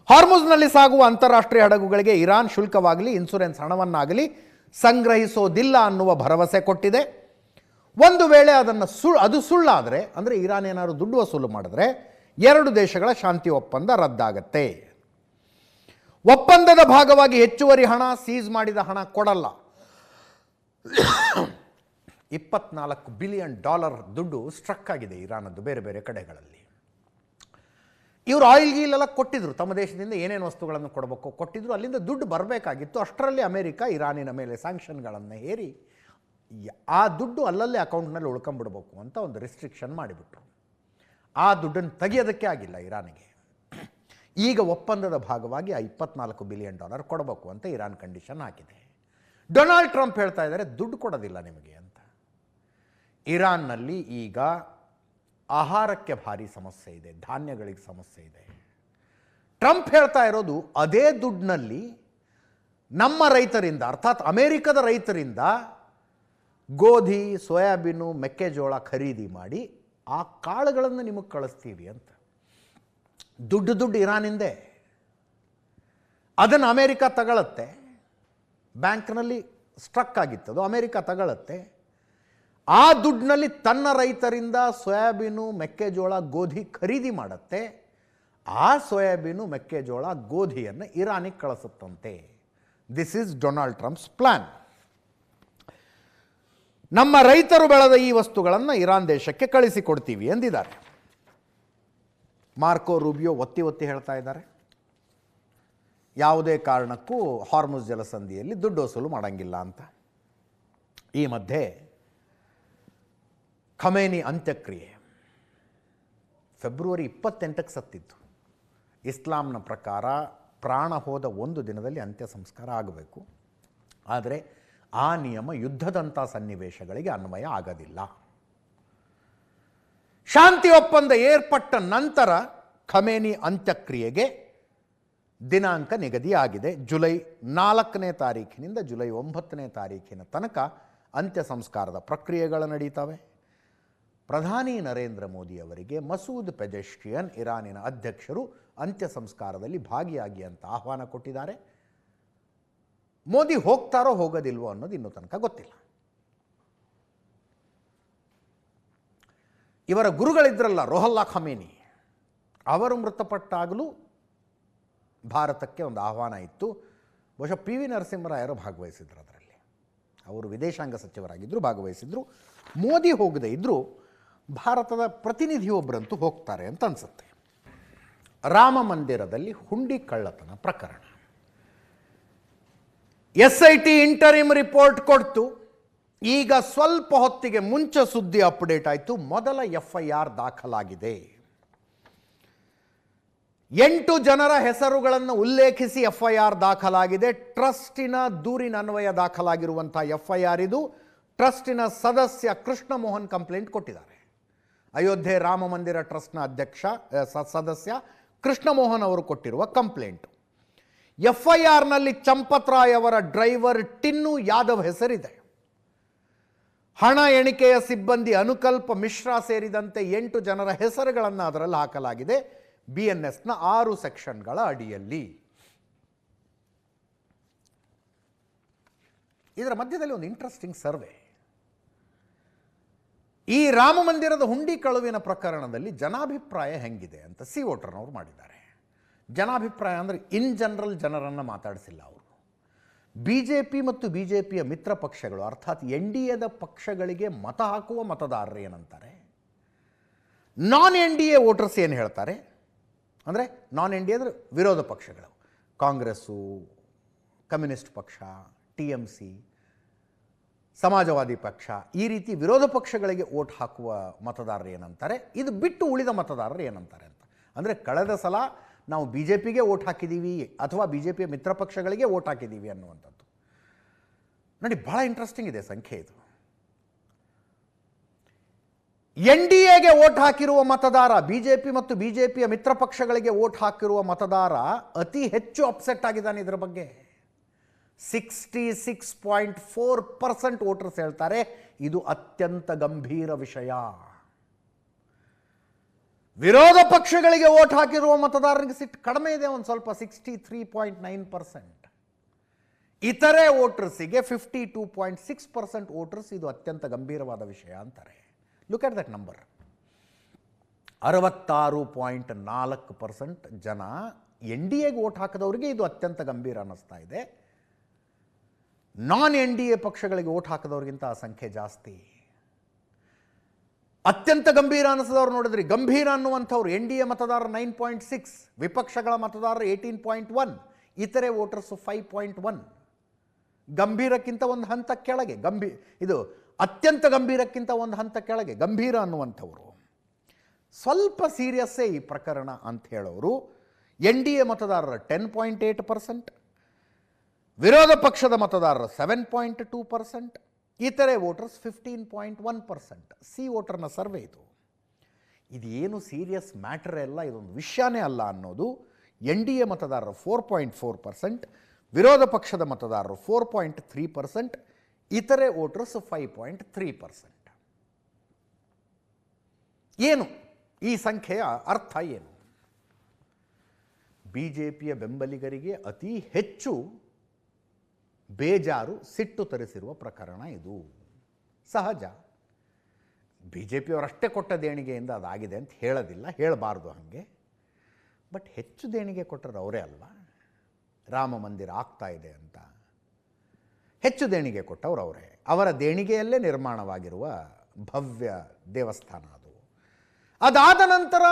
ಹಾರ್ಮುಜ್ನಲ್ಲಿ ಸಾಗುವ ಅಂತಾರಾಷ್ಟ್ರೀಯ ಹಡಗುಗಳಿಗೆ ಇರಾನ್ ಶುಲ್ಕವಾಗಲಿ ಇನ್ಶೂರೆನ್ಸ್ ಹಣವನ್ನಾಗಲಿ ಸಂಗ್ರಹಿಸೋದಿಲ್ಲ ಅನ್ನುವ ಭರವಸೆ ಕೊಟ್ಟಿದೆ. ಒಂದು ವೇಳೆ ಅದು ಸುಳ್ಳಾದರೆ, ಅಂದರೆ ಇರಾನ್ ಏನಾದರೂ ದುಡ್ಡು ವಸೂಲು ಮಾಡಿದ್ರೆ, ಎರಡು ದೇಶಗಳ ಶಾಂತಿ ಒಪ್ಪಂದ ರದ್ದಾಗತ್ತೆ. ಒಪ್ಪಂದದ ಭಾಗವಾಗಿ ಹೆಚ್ಚುವರಿ ಹಣ, ಸೀಸ್ ಮಾಡಿದ ಹಣ ಕೊಡಲ್ಲ. $24 ಬಿಲಿಯನ್ ದುಡ್ಡು ಸ್ಟ್ರಕ್ ಆಗಿದೆ ಇರಾನದ್ದು ಬೇರೆ ಬೇರೆ ಕಡೆಗಳಲ್ಲಿ. ಇವರು ಆಯಿಲ್ ಗೀಲೆಲ್ಲ ಕೊಟ್ಟಿದ್ರು, ತಮ್ಮ ದೇಶದಿಂದ ಏನೇನು ವಸ್ತುಗಳನ್ನು ಕೊಡಬೇಕು ಕೊಟ್ಟಿದ್ರು, ಅಲ್ಲಿಂದ ದುಡ್ಡು ಬರಬೇಕಾಗಿತ್ತು. ಅಷ್ಟರಲ್ಲಿ ಅಮೆರಿಕ ಇರಾನಿನ ಮೇಲೆ ಸ್ಯಾಂಕ್ಷನ್ಗಳನ್ನು ಹೇರಿ ಆ ದುಡ್ಡು ಅಲ್ಲಲ್ಲೇ ಅಕೌಂಟ್ನಲ್ಲಿ ಉಳ್ಕೊಂಬಿಡ್ಬೇಕು ಅಂತ ಒಂದು ರಿಸ್ಟ್ರಿಕ್ಷನ್ ಮಾಡಿಬಿಟ್ರು. ಆ ದುಡ್ಡನ್ನು ತೆಗೆಯೋದಕ್ಕೆ ಆಗಿಲ್ಲ ಇರಾನಿಗೆ. ಈಗ ಒಪ್ಪಂದದ ಭಾಗವಾಗಿ ಆ $24 ಬಿಲಿಯನ್ ಕೊಡಬೇಕು ಅಂತ ಇರಾನ್ ಕಂಡೀಷನ್ ಹಾಕಿದೆ. ಡೊನಾಲ್ಡ್ ಟ್ರಂಪ್ ಹೇಳ್ತಾ ಇದ್ದಾರೆ ದುಡ್ಡು ಕೊಡೋದಿಲ್ಲ ನಿಮಗೆ ಅಂತ. ಇರಾನ್ನಲ್ಲಿ ಈಗ ಆಹಾರಕ್ಕೆ ಭಾರಿ ಸಮಸ್ಯೆ ಇದೆ, ಧಾನ್ಯಗಳಿಗೆ ಸಮಸ್ಯೆ ಇದೆ. ಟ್ರಂಪ್ ಹೇಳ್ತಾ ಇರೋದು ಅದೇ ದುಡ್ಡಿನಲ್ಲಿ ನಮ್ಮ ರೈತರಿಂದ, ಅರ್ಥಾತ್ ಅಮೇರಿಕದ ರೈತರಿಂದ ಗೋಧಿ, ಸೋಯಾಬೀನು, ಮೆಕ್ಕೆಜೋಳ ಖರೀದಿ ಮಾಡಿ ಆ ಕಾಳುಗಳನ್ನು ನಿಮಗೆ ಕಳಿಸ್ತೀವಿ ಅಂತ. ದುಡ್ಡು ಇರಾನಿಂದೆ. ಅದನ್ನು ಅಮೇರಿಕ ತಗೊಳುತ್ತೆ. ಬ್ಯಾಂಕ್ನಲ್ಲಿ ಸ್ಟ್ರಕ್ ಆಗಿತ್ತದು, ಅಮೇರಿಕ ತಗೊಳುತ್ತೆ. ಆ ದುಡ್ಡಿನಲ್ಲಿ ತನ್ನ ರೈತರಿಂದ ಸೋಯಾಬೀನು, ಮೆಕ್ಕೆಜೋಳ, ಗೋಧಿ ಖರೀದಿ ಮಾಡುತ್ತೆ. ಆ ಸೋಯಾಬೀನು, ಮೆಕ್ಕೆಜೋಳ, ಗೋಧಿಯನ್ನು ಇರಾನಿಗೆ ಕಳಿಸುತ್ತಂತೆ. This is Donald Trump's plan. ನಮ್ಮ ರೈತರು ಬೆಳೆದ ಈ ವಸ್ತುಗಳನ್ನು ಇರಾನ್ ದೇಶಕ್ಕೆ ಕಳಿಸಿಕೊಡ್ತೀವಿ ಎಂದಿದ್ದಾರೆ. ಮಾರ್ಕೋ ರೂಬಿಯೋ ಒತ್ತಿ ಹೇಳ್ತಾ ಇದ್ದಾರೆ, ಯಾವುದೇ ಕಾರಣಕ್ಕೂ ಹಾರ್ಮುಜ್ ಜಲಸಂಧಿಯಲ್ಲಿ ದುಡ್ಡು ವಸೂಲು ಮಾಡೋಂಗಿಲ್ಲ ಅಂತ. ಈ ಮಧ್ಯೆ ಖಮೇನಿ ಅಂತ್ಯಕ್ರಿಯೆ ಫೆಬ್ರವರಿ 28ಕ್ಕೆ ಸತ್ತಿದ್ದು. ಇಸ್ಲಾಂನ ಪ್ರಕಾರ ಪ್ರಾಣ ಹೋದ ಒಂದು ದಿನದಲ್ಲಿ ಅಂತ್ಯ ಸಂಸ್ಕಾರ ಆಗಬೇಕು. ಆದರೆ ಆ ನಿಯಮ ಯುದ್ಧದಂಥ ಸನ್ನಿವೇಶಗಳಿಗೆ ಅನ್ವಯ ಆಗೋದಿಲ್ಲ. ಶಾಂತಿ ಒಪ್ಪಂದ ಏರ್ಪಟ್ಟ ನಂತರ ಖಮೇನಿ ಅಂತ್ಯಕ್ರಿಯೆಗೆ ದಿನಾಂಕ ನಿಗದಿಯಾಗಿದೆ. ಜುಲೈ 4ನೇ ತಾರೀಖಿನಿಂದ ಜುಲೈ 9ನೇ ತಾರೀಖಿನ ತನಕ ಅಂತ್ಯ ಸಂಸ್ಕಾರದ ಪ್ರಕ್ರಿಯೆಗಳು ನಡೀತವೆ. ಪ್ರಧಾನಿ ನರೇಂದ್ರ ಮೋದಿ ಅವರಿಗೆ ಮಸೂದ್ ಪೆಜೆಶ್ಕಿಯನ್, ಇರಾನಿನ ಅಧ್ಯಕ್ಷರು, ಅಂತ್ಯ ಸಂಸ್ಕಾರದಲ್ಲಿ ಭಾಗಿಯಾಗಿ ಅಂತ ಆಹ್ವಾನ ಕೊಟ್ಟಿದ್ದಾರೆ. ಮೋದಿ ಹೋಗ್ತಾರೋ ಹೋಗೋದಿಲ್ವೋ ಅನ್ನೋದು ಇನ್ನೂ ತನಕ ಗೊತ್ತಿಲ್ಲ. ಇವರ ಗುರುಗಳಿದ್ರಲ್ಲ ರೋಹಲ್ಲಾ ಖಮೇನಿ, ಅವರು ಮೃತಪಟ್ಟಾಗಲೂ ಭಾರತಕ್ಕೆ ಒಂದು ಆಹ್ವಾನ ಇತ್ತು. ಬಹುಶಃ ಪಿ ವಿ ನರಸಿಂಹರಾಯರು ಭಾಗವಹಿಸಿದ್ರು ಅದರಲ್ಲಿ. ಅವರು ವಿದೇಶಾಂಗ ಸಚಿವರಾಗಿದ್ದರು, ಭಾಗವಹಿಸಿದ್ರು. ಮೋದಿ ಹೋಗದೇ ಇದ್ದರೂ ಭಾರತದ ಪ್ರತಿನಿಧಿಯೊಬ್ಬರಂತೂ ಹೋಗ್ತಾರೆ ಅಂತ ಅನಿಸುತ್ತೆ. ರಾಮ ಮಂದಿರದಲ್ಲಿ ಹುಂಡಿ ಕಳ್ಳತನ ಪ್ರಕರಣ. SIT ಇಂಟರಿಮ್ ರಿಪೋರ್ಟ್ ಕೊಡ್ತು. ಈಗ ಸ್ವಲ್ಪ ಹೊತ್ತಿಗೆ ಮುಂಚೆ ಸುದ್ದಿ ಅಪ್ಡೇಟ್ ಆಯಿತು. ಮೊದಲ FIR ದಾಖಲಾಗಿದೆ. 8 ಜನರ ಹೆಸರುಗಳನ್ನು ಉಲ್ಲೇಖಿಸಿ FIR ದಾಖಲಾಗಿದೆ. ಟ್ರಸ್ಟಿನ ದೂರಿನ ಅನ್ವಯ ದಾಖಲಾಗಿರುವಂಥ FIR ಇದು. ಟ್ರಸ್ಟಿನ ಸದಸ್ಯ ಕೃಷ್ಣ ಮೋಹನ್ ಕಂಪ್ಲೇಂಟ್ ಕೊಟ್ಟಿದ್ದಾರೆ. ಅಯೋಧ್ಯೆ ರಾಮ ಮಂದಿರ ಟ್ರಸ್ಟ್ನ ಅಧ್ಯಕ್ಷ ಸದಸ್ಯ ಕೃಷ್ಣ ಮೋಹನ್ ಅವರು ಕೊಟ್ಟಿರುವ ಕಂಪ್ಲೇಂಟ್. FIRನಲ್ಲಿ ಚಂಪತ್ ರಾಯ್ ಅವರ ಡ್ರೈವರ್ ಟಿನ್ನು ಯಾದವ್ ಹೆಸರಿದೆ. ಹಣ ಎಣಿಕೆಯ ಸಿಬ್ಬಂದಿ ಅನುಕಲ್ಪ ಮಿಶ್ರಾ ಸೇರಿದಂತೆ 8 ಜನರ ಹೆಸರುಗಳನ್ನು ಅದರಲ್ಲಿ ಹಾಕಲಾಗಿದೆ. BNSನ 6 ಸೆಕ್ಷನ್ಗಳ ಅಡಿಯಲ್ಲಿ. ಇದರ ಮಧ್ಯದಲ್ಲಿ ಒಂದು ಇಂಟ್ರೆಸ್ಟಿಂಗ್ ಸರ್ವೆ. ಈ ರಾಮ ಮಂದಿರದ ಹುಂಡಿ ಕಳುವಿನ ಪ್ರಕರಣದಲ್ಲಿ ಜನಾಭಿಪ್ರಾಯ ಹೆಂಗಿದೆ ಅಂತ ಸಿ ವೋಟರ್ನವರು ಮಾಡಿದ್ದಾರೆ. ಜನಾಭಿಪ್ರಾಯ ಅಂದರೆ ಇನ್ ಜನರಲ್ ಜನರನ್ನು ಮಾತಾಡಿಸಿಲ್ಲ ಅವರು. BJP ಮತ್ತು BJPಯ ಮಿತ್ರ ಪಕ್ಷಗಳು ಅರ್ಥಾತ್ NDAದ ಪಕ್ಷಗಳಿಗೆ ಮತ ಹಾಕುವ ಮತದಾರರು ಏನಂತಾರೆ, ನಾನ್ NDA ವೋಟರ್ಸ್ ಏನು ಹೇಳ್ತಾರೆ ಅಂದರೆ, ನಾನ್ NDA ಅಂದರೆ ವಿರೋಧ ಪಕ್ಷಗಳು, ಕಾಂಗ್ರೆಸ್ಸು, ಕಮ್ಯುನಿಸ್ಟ್ ಪಕ್ಷ, TMC, ಸಮಾಜವಾದಿ ಪಕ್ಷ, ಈ ರೀತಿ ವಿರೋಧ ಪಕ್ಷಗಳಿಗೆ ವೋಟ್ ಹಾಕುವ ಮತದಾರರು ಏನಂತಾರೆ, ಇದು ಬಿಟ್ಟು ಉಳಿದ ಮತದಾರರು ಏನಂತಾರೆ ಅಂತ. ಅಂದರೆ ಕಳೆದ ಸಲ ನಾವು BJPಗೆ ವೋಟ್ ಹಾಕಿದ್ದೀವಿ ಅಥವಾ BJPಯ ಮಿತ್ರ ಪಕ್ಷಗಳಿಗೆ ವೋಟ್ ಹಾಕಿದ್ದೀವಿ ಅನ್ನುವಂಥದ್ದು ನೋಡಿ, ಭಾಳ ಇಂಟ್ರೆಸ್ಟಿಂಗ್ ಇದೆ ಸಂಖ್ಯೆ ಇದು. NDAಗೆ ವೋಟ್ ಹಾಕಿರುವ ಮತದಾರ, BJP ಮತ್ತು BJPಯ ಮಿತ್ರ ಪಕ್ಷಗಳಿಗೆ ವೋಟ್ ಹಾಕಿರುವ ಮತದಾರ ಅತಿ ಹೆಚ್ಚು ಅಪ್ಸೆಟ್ ಆಗಿದ್ದಾನೆ ಇದರ ಬಗ್ಗೆ. 66.4% ವೋಟರ್ಸ್ ಹೇಳ್ತಾರೆ ಇದು ಅತ್ಯಂತ ಗಂಭೀರ ವಿಷಯ. ವಿರೋಧ ಪಕ್ಷಗಳಿಗೆ ವೋಟ್ ಹಾಕಿರುವ ಮತದಾರರಿಗೆ ಸಿಟ್ಟು ಕಡಿಮೆ ಇದೆ, ಒಂದು ಸ್ವಲ್ಪ 63.9%. ಇತರೆ ವೋಟರ್ಸಿಗೆ 52.6% ವೋಟರ್ಸ್ ಇದು ಅತ್ಯಂತ ಗಂಭೀರವಾದ ವಿಷಯ ಅಂತಾರೆ. Look at that number. 66.4% ಜನ NDAಗೆ ವೋಟ್ ಹಾಕಿದವರಿಗೆ ಇದು ಅತ್ಯಂತ ಗಂಭೀರ ಅನ್ನಿಸ್ತಾ ಇದೆ. ನಾನ್ NDA ಪಕ್ಷಗಳಿಗೆ ವೋಟ್ ಹಾಕಿದವ್ರಿಗಿಂತ ಆ ಸಂಖ್ಯೆ ಜಾಸ್ತಿ. ಅತ್ಯಂತ ಗಂಭೀರ ಅನ್ನಿಸಿದವ್ರು ನೋಡಿದ್ರಿ, ಗಂಭೀರ ಅನ್ನುವಂಥವ್ರು NDA ಮತದಾರರು 9.6, ವಿಪಕ್ಷಗಳ ಮತದಾರರು 18.1, ಇತರೆ ವೋಟರ್ಸು 5.1. ಗಂಭೀರಕ್ಕಿಂತ ಒಂದು ಹಂತ ಕೆಳಗೆ, ಇದು ಅತ್ಯಂತ ಗಂಭೀರಕ್ಕಿಂತ ಒಂದು ಹಂತ ಕೆಳಗೆ ಗಂಭೀರ ಅನ್ನುವಂಥವ್ರು. ಸ್ವಲ್ಪ ಸೀರಿಯಸ್ಸೇ ಈ ಪ್ರಕರಣ ಅಂತ ಹೇಳೋರು NDA ಮತದಾರರ 10.8%, ವಿರೋಧ ಪಕ್ಷದ ಮತದಾರರು 7.2%, ಇತರೆ ವೋಟರ್ಸ್ 15.1%. ಸಿ ವೋಟರ್ನ ಸರ್ವೆ ಇದು. ಇದೇನು ಸೀರಿಯಸ್ ಮ್ಯಾಟರ್ ಅಲ್ಲ, ಇದೊಂದು ವಿಷಯನೇ ಅಲ್ಲ ಅನ್ನೋದು. NDA ಮತದಾರರು 4.4%, ವಿರೋಧ ಪಕ್ಷದ ಮತದಾರರು 4.3%, ಇತರೆ ವೋಟರ್ಸ್ 5.3%. ಏನು ಈ ಸಂಖ್ಯೆಯ ಅರ್ಥ ಏನು? BJPಯ ಬೆಂಬಲಿಗರಿಗೆ ಅತಿ ಹೆಚ್ಚು ಬೇಜಾರು, ಸಿಟ್ಟು ತರಿಸಿರುವ ಪ್ರಕರಣ ಇದು. ಸಹಜ, BJPಯವರಷ್ಟೇ ಕೊಟ್ಟ ದೇಣಿಗೆಯಿಂದ ಅದಾಗಿದೆ ಅಂತ ಹೇಳೋದಿಲ್ಲ, ಹೇಳಬಾರ್ದು ಹಾಗೆ. ಬಟ್ ಹೆಚ್ಚು ದೇಣಿಗೆ ಕೊಟ್ಟರು ಅವರೇ ಅಲ್ವಾ, ರಾಮ ಮಂದಿರ ಆಗ್ತಾ ಇದೆ ಅಂತ ಹೆಚ್ಚು ದೇಣಿಗೆ ಕೊಟ್ಟವರು ಅವರೇ. ಅವರ ದೇಣಿಗೆಯಲ್ಲೇ ನಿರ್ಮಾಣವಾಗಿರುವ ಭವ್ಯ ದೇವಸ್ಥಾನ ಅದು. ಅದಾದ ನಂತರ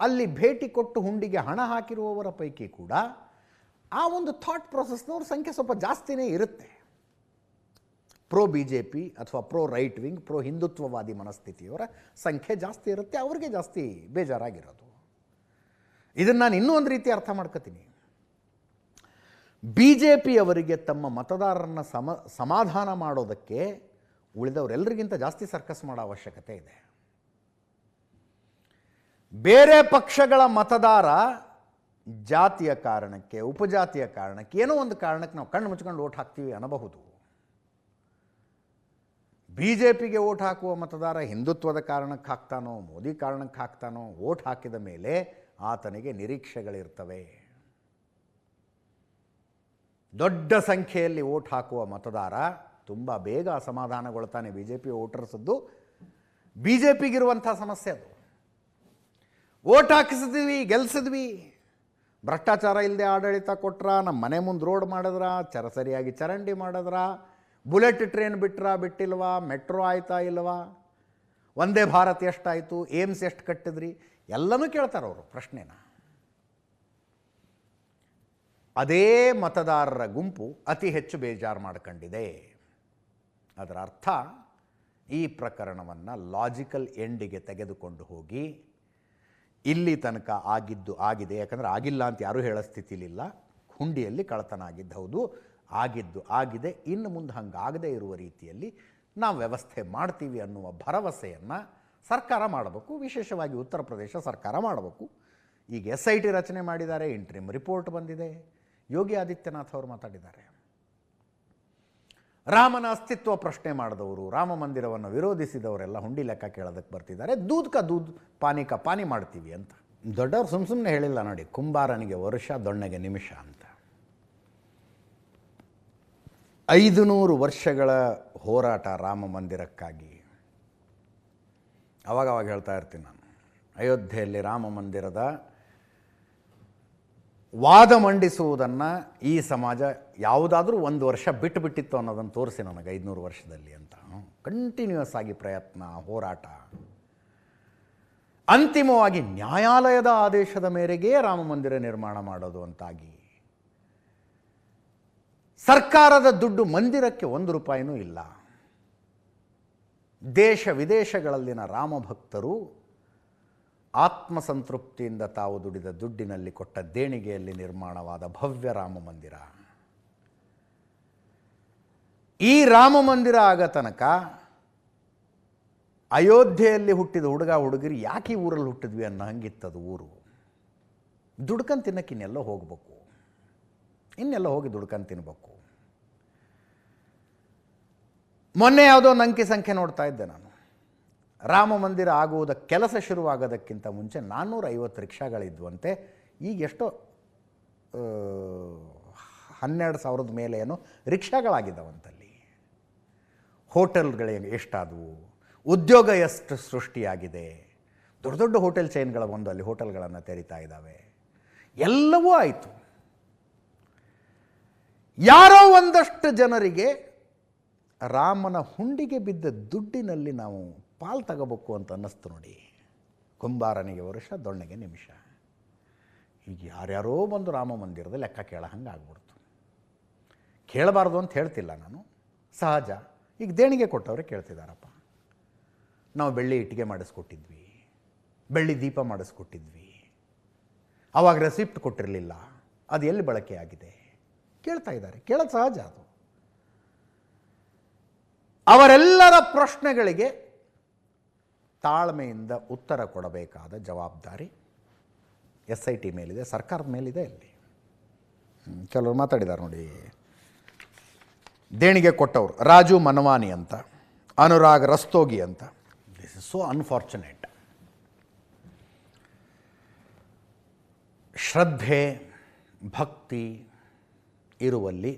ಅಲ್ಲಿ ಭೇಟಿ ಕೊಟ್ಟು ಹುಂಡಿಗೆ ಹಣ ಹಾಕಿರುವವರ ಪೈಕಿ ಕೂಡ ಆ ಒಂದು ಥಾಟ್ ಪ್ರೊಸೆಸ್ನವ್ರ ಸಂಖ್ಯೆ ಸ್ವಲ್ಪ ಜಾಸ್ತಿನೇ ಇರುತ್ತೆ. ಪ್ರೋ BJP ಅಥವಾ ಪ್ರೋ ರೈಟ್ ವಿಂಗ್, ಪ್ರೋ ಹಿಂದುತ್ವವಾದಿ ಮನಸ್ಥಿತಿಯವರ ಸಂಖ್ಯೆ ಜಾಸ್ತಿ ಇರುತ್ತೆ, ಅವ್ರಿಗೆ ಜಾಸ್ತಿ ಬೇಜಾರಾಗಿರೋದು. ಇದನ್ನು ನಾನು ಇನ್ನೂ ಒಂದು ರೀತಿ ಅರ್ಥ ಮಾಡ್ಕೋತೀನಿ. BJPಯವರಿಗೆ ತಮ್ಮ ಮತದಾರರನ್ನು ಸಮಾಧಾನ ಮಾಡೋದಕ್ಕೆ ಉಳಿದವರೆಲ್ಲರಿಗಿಂತ ಜಾಸ್ತಿ ಸರ್ಕಸ್ ಮಾಡೋ ಅವಶ್ಯಕತೆ ಇದೆ. ಬೇರೆ ಪಕ್ಷಗಳ ಮತದಾರ ಜಾತಿಯ ಕಾರಣಕ್ಕೆ, ಉಪಜಾತಿಯ ಕಾರಣಕ್ಕೆ, ಏನೋ ಒಂದು ಕಾರಣಕ್ಕೆ ನಾವು ಕಣ್ಣು ಮುಚ್ಕೊಂಡು ಓಟ್ ಹಾಕ್ತೀವಿ ಅನ್ನಬಹುದು. BJPಗೆ ಓಟ್ ಹಾಕುವ ಮತದಾರ ಹಿಂದುತ್ವದ ಕಾರಣಕ್ಕೆ ಹಾಕ್ತಾನೋ, ಮೋದಿ ಕಾರಣಕ್ಕೆ ಹಾಕ್ತಾನೋ, ಓಟ್ ಹಾಕಿದ ಮೇಲೆ ಆತನಿಗೆ ನಿರೀಕ್ಷೆಗಳಿರ್ತವೆ. ದೊಡ್ಡ ಸಂಖ್ಯೆಯಲ್ಲಿ ವೋಟ್ ಹಾಕುವ ಮತದಾರ ತುಂಬ ಬೇಗ ಅಸಮಾಧಾನಗೊಳ್ತಾನೆ. ಬಿ ಜೆ ಪಿ ವೋಟರ್ಸದ್ದು ಬಿ ಜೆ ಪಿಗಿರುವಂಥ ಸಮಸ್ಯೆ ಅದು. ವೋಟ್ ಹಾಕಿಸಿದ್ವಿ, ಗೆಲ್ಸಿದ್ವಿ, ಭ್ರಷ್ಟಾಚಾರ ಇಲ್ಲದೆ ಆಡಳಿತ ಕೊಟ್ರ, ನಮ್ಮ ಮನೆ ಮುಂದೆ ರೋಡ್ ಮಾಡಿದ್ರ, ಸರಿಯಾಗಿ ಚರಂಡಿ ಮಾಡಿದ್ರ, ಬುಲೆಟ್ ಟ್ರೈನ್ ಬಿಟ್ಟಿಲ್ವಾ, ಮೆಟ್ರೋ ಆಯ್ತಾ ಇಲ್ವಾ, ವಂದೇ ಭಾರತ್ ಎಷ್ಟಾಯಿತು, ಏಮ್ಸ್ ಎಷ್ಟು ಕಟ್ಟಿದ್ರಿ, ಎಲ್ಲನೂ ಕೇಳ್ತಾರೆ ಅವರು ಪ್ರಶ್ನೆನ. ಅದೇ ಮತದಾರರ ಗುಂಪು ಅತಿ ಹೆಚ್ಚು ಬೇಜಾರು ಮಾಡ್ಕೊಂಡಿದೆ. ಅದರ ಅರ್ಥ ಈ ಪ್ರಕರಣವನ್ನು ಲಾಜಿಕಲ್ ಎಂಡಿಗೆ ತೆಗೆದುಕೊಂಡು ಹೋಗಿ ಇಲ್ಲಿ ತನಕ ಆಗಿದ್ದು ಆಗಿದೆ, ಯಾಕಂದರೆ ಆಗಿಲ್ಲ ಅಂತ ಯಾರೂ ಹೇಳೋ ಸ್ಥಿತಿಲಿಲ್ಲ. ಹುಂಡಿಯಲ್ಲಿ ಕಳ್ಳತನ ಆಗಿದ್ದು ಹೌದು, ಆಗಿದ್ದು ಆಗಿದೆ, ಇನ್ನು ಮುಂದೆ ಹಂಗಾಗದೇ ಇರುವ ರೀತಿಯಲ್ಲಿ ನಾವು ವ್ಯವಸ್ಥೆ ಮಾಡ್ತೀವಿ ಅನ್ನುವ ಭರವಸೆಯನ್ನು ಸರ್ಕಾರ ಮಾಡಬೇಕು. ವಿಶೇಷವಾಗಿ ಉತ್ತರ ಪ್ರದೇಶ ಸರ್ಕಾರ ಮಾಡಬೇಕು. ಈಗ SIT ರಚನೆ ಮಾಡಿದ್ದಾರೆ, ಇಂಟ್ರಿಮ್ ರಿಪೋರ್ಟ್ ಬಂದಿದೆ, ಯೋಗಿ ಆದಿತ್ಯನಾಥ್ ಅವರು ಮಾತಾಡಿದ್ದಾರೆ. ರಾಮನ ಅಸ್ತಿತ್ವ ಪ್ರಶ್ನೆ ಮಾಡಿದವರು, ರಾಮ ಮಂದಿರವನ್ನು ವಿರೋಧಿಸಿದವರೆಲ್ಲ ಹುಂಡಿ ಲೆಕ್ಕ ಕೇಳೋದಕ್ಕೆ ಬರ್ತಿದ್ದಾರೆ. ದೂದ್ ಕಾ ದೂದ್ ಪಾನಿ ಕಾ ಪಾನಿ ಮಾಡ್ತೀವಿ ಅಂತ. ದೊಡ್ಡವರು ಸುಮ್ಮನೆ ಹೇಳಿಲ್ಲ ನೋಡಿ, ಕುಂಬಾರನಿಗೆ ವರ್ಷ ದೊಣ್ಣೆಗೆ ನಿಮಿಷ ಅಂತ. 500 ವರ್ಷಗಳ ಹೋರಾಟ ರಾಮ ಮಂದಿರಕ್ಕಾಗಿ. ಅವಾಗವಾಗ ಹೇಳ್ತಾ ಇರ್ತೀನಿ ನಾನು, ಅಯೋಧ್ಯೆಯಲ್ಲಿ ರಾಮ ಮಂದಿರದ ವಾದ ಮಂಡಿಸುವುದನ್ನು ಈ ಸಮಾಜ ಯಾವುದಾದ್ರೂ ಒಂದು ವರ್ಷ ಬಿಟ್ಟಿತ್ತು ಅನ್ನೋದನ್ನು ತೋರಿಸಿ ನನಗೆ 500 ವರ್ಷದಲ್ಲಿ ಅಂತ. ಕಂಟಿನ್ಯೂಯಸ್ ಆಗಿ ಪ್ರಯತ್ನ, ಹೋರಾಟ. ಅಂತಿಮವಾಗಿ ನ್ಯಾಯಾಲಯದ ಆದೇಶದ ಮೇರೆಗೆ ರಾಮ ಮಂದಿರ ನಿರ್ಮಾಣ ಮಾಡೋದು ಅಂತಾಗಿ. ಸರ್ಕಾರದ ದುಡ್ಡು ಮಂದಿರಕ್ಕೆ 1 ರೂಪಾಯಿನೂ ಇಲ್ಲ. ದೇಶ ವಿದೇಶಗಳಲ್ಲಿನ ರಾಮಭಕ್ತರು ಆತ್ಮಸಂತೃಪ್ತಿಯಿಂದ ತಾವು ದುಡಿದ ದುಡ್ಡಿನಲ್ಲಿ ಕೊಟ್ಟ ದೇಣಿಗೆಯಲ್ಲಿ ನಿರ್ಮಾಣವಾದ ಭವ್ಯ ರಾಮ ಮಂದಿರ. ಈ ರಾಮ ಮಂದಿರ ಆಗ ತನಕ ಅಯೋಧ್ಯೆಯಲ್ಲಿ ಹುಟ್ಟಿದ ಹುಡುಗ ಹುಡುಗರು ಯಾಕೆ ಈ ಊರಲ್ಲಿ ಹುಟ್ಟಿದ್ವಿ ಅನ್ನೋ ಹಂಗಿತ್ತದು ಊರು. ದುಡ್ಕಂಡು ತಿನ್ನಕ್ಕೆ ಇನ್ನೆಲ್ಲೋ ಹೋಗ್ಬೇಕು, ಇನ್ನೆಲ್ಲ ಹೋಗಿ ದುಡ್ಕಂಡು ತಿನ್ಬೇಕು. ಮೊನ್ನೆ ಯಾವುದೋ ಒಂದು ಅಂಕಿ ಸಂಖ್ಯೆ ನೋಡ್ತಾ ಇದ್ದೆ ನಾನು. ರಾಮ ಮಂದಿರ ಆಗುವುದ ಕೆಲಸ ಶುರುವಾಗೋದಕ್ಕಿಂತ ಮುಂಚೆ 450 ರಿಕ್ಷಾಗಳಿದ್ವಂತೆ. ಈಗ ಎಷ್ಟೋ 12,000 ಮೇಲೆ ಏನೋ ರಿಕ್ಷಾಗಳಾಗಿದ್ದಾವಂತಲ್ಲಿ. ಹೋಟೆಲ್ಗಳು ಎಷ್ಟಾದವು, ಉದ್ಯೋಗ ಎಷ್ಟು ಸೃಷ್ಟಿಯಾಗಿದೆ. ದೊಡ್ಡ ದೊಡ್ಡ ಹೋಟೆಲ್ ಚೈನ್ಗಳ ಬಂದು ಅಲ್ಲಿ ಹೋಟೆಲ್ಗಳನ್ನು ತೆರೀತಾ ಇದ್ದಾವೆ. ಎಲ್ಲವೂ ಆಯಿತು. ಯಾರೋ ಒಂದಷ್ಟು ಜನರಿಗೆ ರಾಮನ ಹುಂಡಿಗೆ ಬಿದ್ದ ದುಡ್ಡಿನಲ್ಲಿ ನಾವು ಪಾಲು ತಗೋಬೇಕು ಅಂತ ಅನ್ನಿಸ್ತು ನೋಡಿ. ಕುಂಬಾರನಿಗೆ ವರ್ಷ ದೊಣ್ಣೆಗೆ ನಿಮಿಷ. ಈಗ ಯಾರ್ಯಾರೋ ಬಂದು ರಾಮ ಮಂದಿರದ ಲೆಕ್ಕ ಕೇಳೋ ಹಂಗೆ ಆಗ್ಬಿಡ್ತು. ಕೇಳಬಾರ್ದು ಅಂತ ಹೇಳ್ತಿಲ್ಲ ನಾನು, ಸಹಜ. ಈಗ ದೇಣಿಗೆ ಕೊಟ್ಟವ್ರೆ ಕೇಳ್ತಿದ್ದಾರಪ್ಪ. ನಾವು ಬೆಳ್ಳಿ ಇಟ್ಟಿಗೆ ಮಾಡಿಸ್ಕೊಟ್ಟಿದ್ವಿ, ಬೆಳ್ಳಿ ದೀಪ ಮಾಡಿಸ್ಕೊಟ್ಟಿದ್ವಿ, ಆವಾಗ ರೆಸಿಪ್ಟ್ ಕೊಟ್ಟಿರಲಿಲ್ಲ, ಅದು ಎಲ್ಲಿ ಬಳಕೆ ಆಗಿದೆ ಕೇಳ್ತಾ ಇದ್ದಾರೆ. ಕೇಳೋದು ಸಹಜ. ಅದು ಅವರೆಲ್ಲರ ಪ್ರಶ್ನೆಗಳಿಗೆ ತಾಳ್ಮೆಯಿಂದ ಉತ್ತರ ಕೊಡಬೇಕಾದ ಜವಾಬ್ದಾರಿ SIT ಮೇಲಿದೆ, ಸರ್ಕಾರದ ಮೇಲಿದೆ. ಇಲ್ಲಿ ಕೆಲವರು ಮಾತಾಡಿದ್ದಾರೆ ನೋಡಿ. ದೇಣಿಗೆ ಕೊಟ್ಟವರು ರಾಜು ಮನವಾನಿ ಅಂತ, ಅನುರಾಗ್ ರಸ್ತೋಗಿ ಅಂತ. This is so unfortunate. ಶ್ರದ್ಧೆ ಭಕ್ತಿ ಇರುವಲ್ಲಿ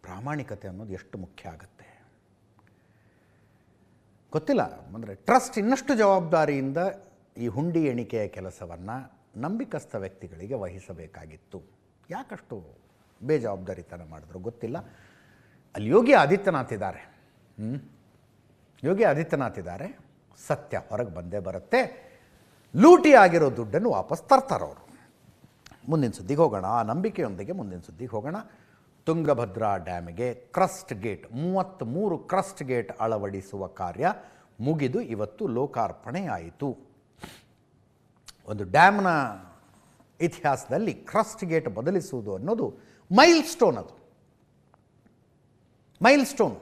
ಪ್ರಾಮಾಣಿಕತೆ ಅನ್ನೋದು ಎಷ್ಟು ಮುಖ್ಯ ಆಗುತ್ತೆ ಗೊತ್ತಿಲ್ಲ. ಅಂದರೆ ಟ್ರಸ್ಟ್ ಇನ್ನಷ್ಟು ಜವಾಬ್ದಾರಿಯಿಂದ ಈ ಹುಂಡಿ ಎಣಿಕೆಯ ಕೆಲಸವನ್ನು ನಂಬಿಕಸ್ಥ ವ್ಯಕ್ತಿಗಳಿಗೆ ವಹಿಸಬೇಕಾಗಿತ್ತು. ಯಾಕಷ್ಟು ಬೇಜವಾಬ್ದಾರಿತನ ಮಾಡಿದ್ರು ಗೊತ್ತಿಲ್ಲ. ಅಲ್ಲಿ ಯೋಗಿ ಆದಿತ್ಯನಾಥ್ ಇದ್ದಾರೆ. ಯೋಗಿ ಆದಿತ್ಯನಾಥ್ ಇದ್ದಾರೆ. ಸತ್ಯ ಹೊರಗೆ ಬಂದೇ ಬರುತ್ತೆ. ಲೂಟಿ ಆಗಿರೋ ದುಡ್ಡನ್ನು ವಾಪಸ್ ತರ್ತಾರವರು. ಮುಂದಿನ ಸುದ್ದಿಗೆ ಹೋಗೋಣ. ಆ ನಂಬಿಕೆಯೊಂದಿಗೆ ಮುಂದಿನ ಸುದ್ದಿಗೆ ಹೋಗೋಣ. ತುಂಗಭದ್ರಾ ಡ್ಯಾಮಿಗೆ ಕ್ರಸ್ಟ್ ಗೇಟ್ 33 ಕ್ರಸ್ಟ್ ಗೇಟ್ ಅಳವಡಿಸುವ ಕಾರ್ಯ ಮುಗಿದು ಇವತ್ತು ಲೋಕಾರ್ಪಣೆಯಾಯಿತು. ಒಂದು ಡ್ಯಾಮ್ನ ಇತಿಹಾಸದಲ್ಲಿ ಕ್ರಸ್ಟ್ ಗೇಟ್ ಬದಲಿಸುವುದು ಅನ್ನೋದು ಮೈಲ್ ಸ್ಟೋನ್. ಅದು ಮೈಲ್ ಸ್ಟೋನ್.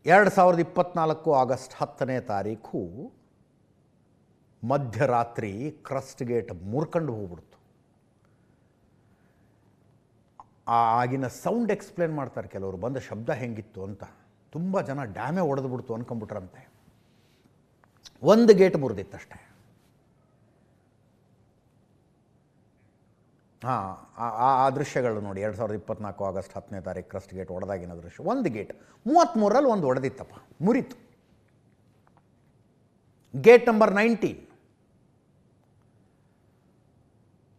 2024 ಆಗಸ್ಟ್ 10ನೇ ತಾರೀಕು ಮಧ್ಯರಾತ್ರಿ ಕ್ರಸ್ಟ್ ಗೇಟ್ ಮುರ್ಕೊಂಡು ಹೋಗ್ಬಿಡ್ತು. ಆಗಿನ ಸೌಂಡ್ ಎಕ್ಸ್ಪ್ಲೇನ್ ಮಾಡ್ತಾರೆ ಕೆಲವರು, ಬಂದ ಶಬ್ದ ಹೆಂಗಿತ್ತು ಅಂತ. ತುಂಬ ಜನ ಡ್ಯಾಮೇ ಒಡೆದ್ಬಿಡ್ತು ಅಂದ್ಕೊಂಬಿಟ್ರಂತೆ. ಒಂದು ಗೇಟ್ ಮುರಿದಿತ್ತಷ್ಟೆ. ಹಾಂ, ಆ ದೃಶ್ಯಗಳು ನೋಡಿ. 2024 ಆಗಸ್ಟ್ 10ನೇ ತಾರೀಕು ಕ್ರಸ್ಟ್ ಗೇಟ್ ಒಡೆದಾಗಿನ ದೃಶ್ಯ. ಒಂದು ಗೇಟ್ 33ರಲ್ಲಿ ಒಂದು ಒಡೆದಿತ್ತಪ್ಪ, ಮುರಿತು. Gate number 19.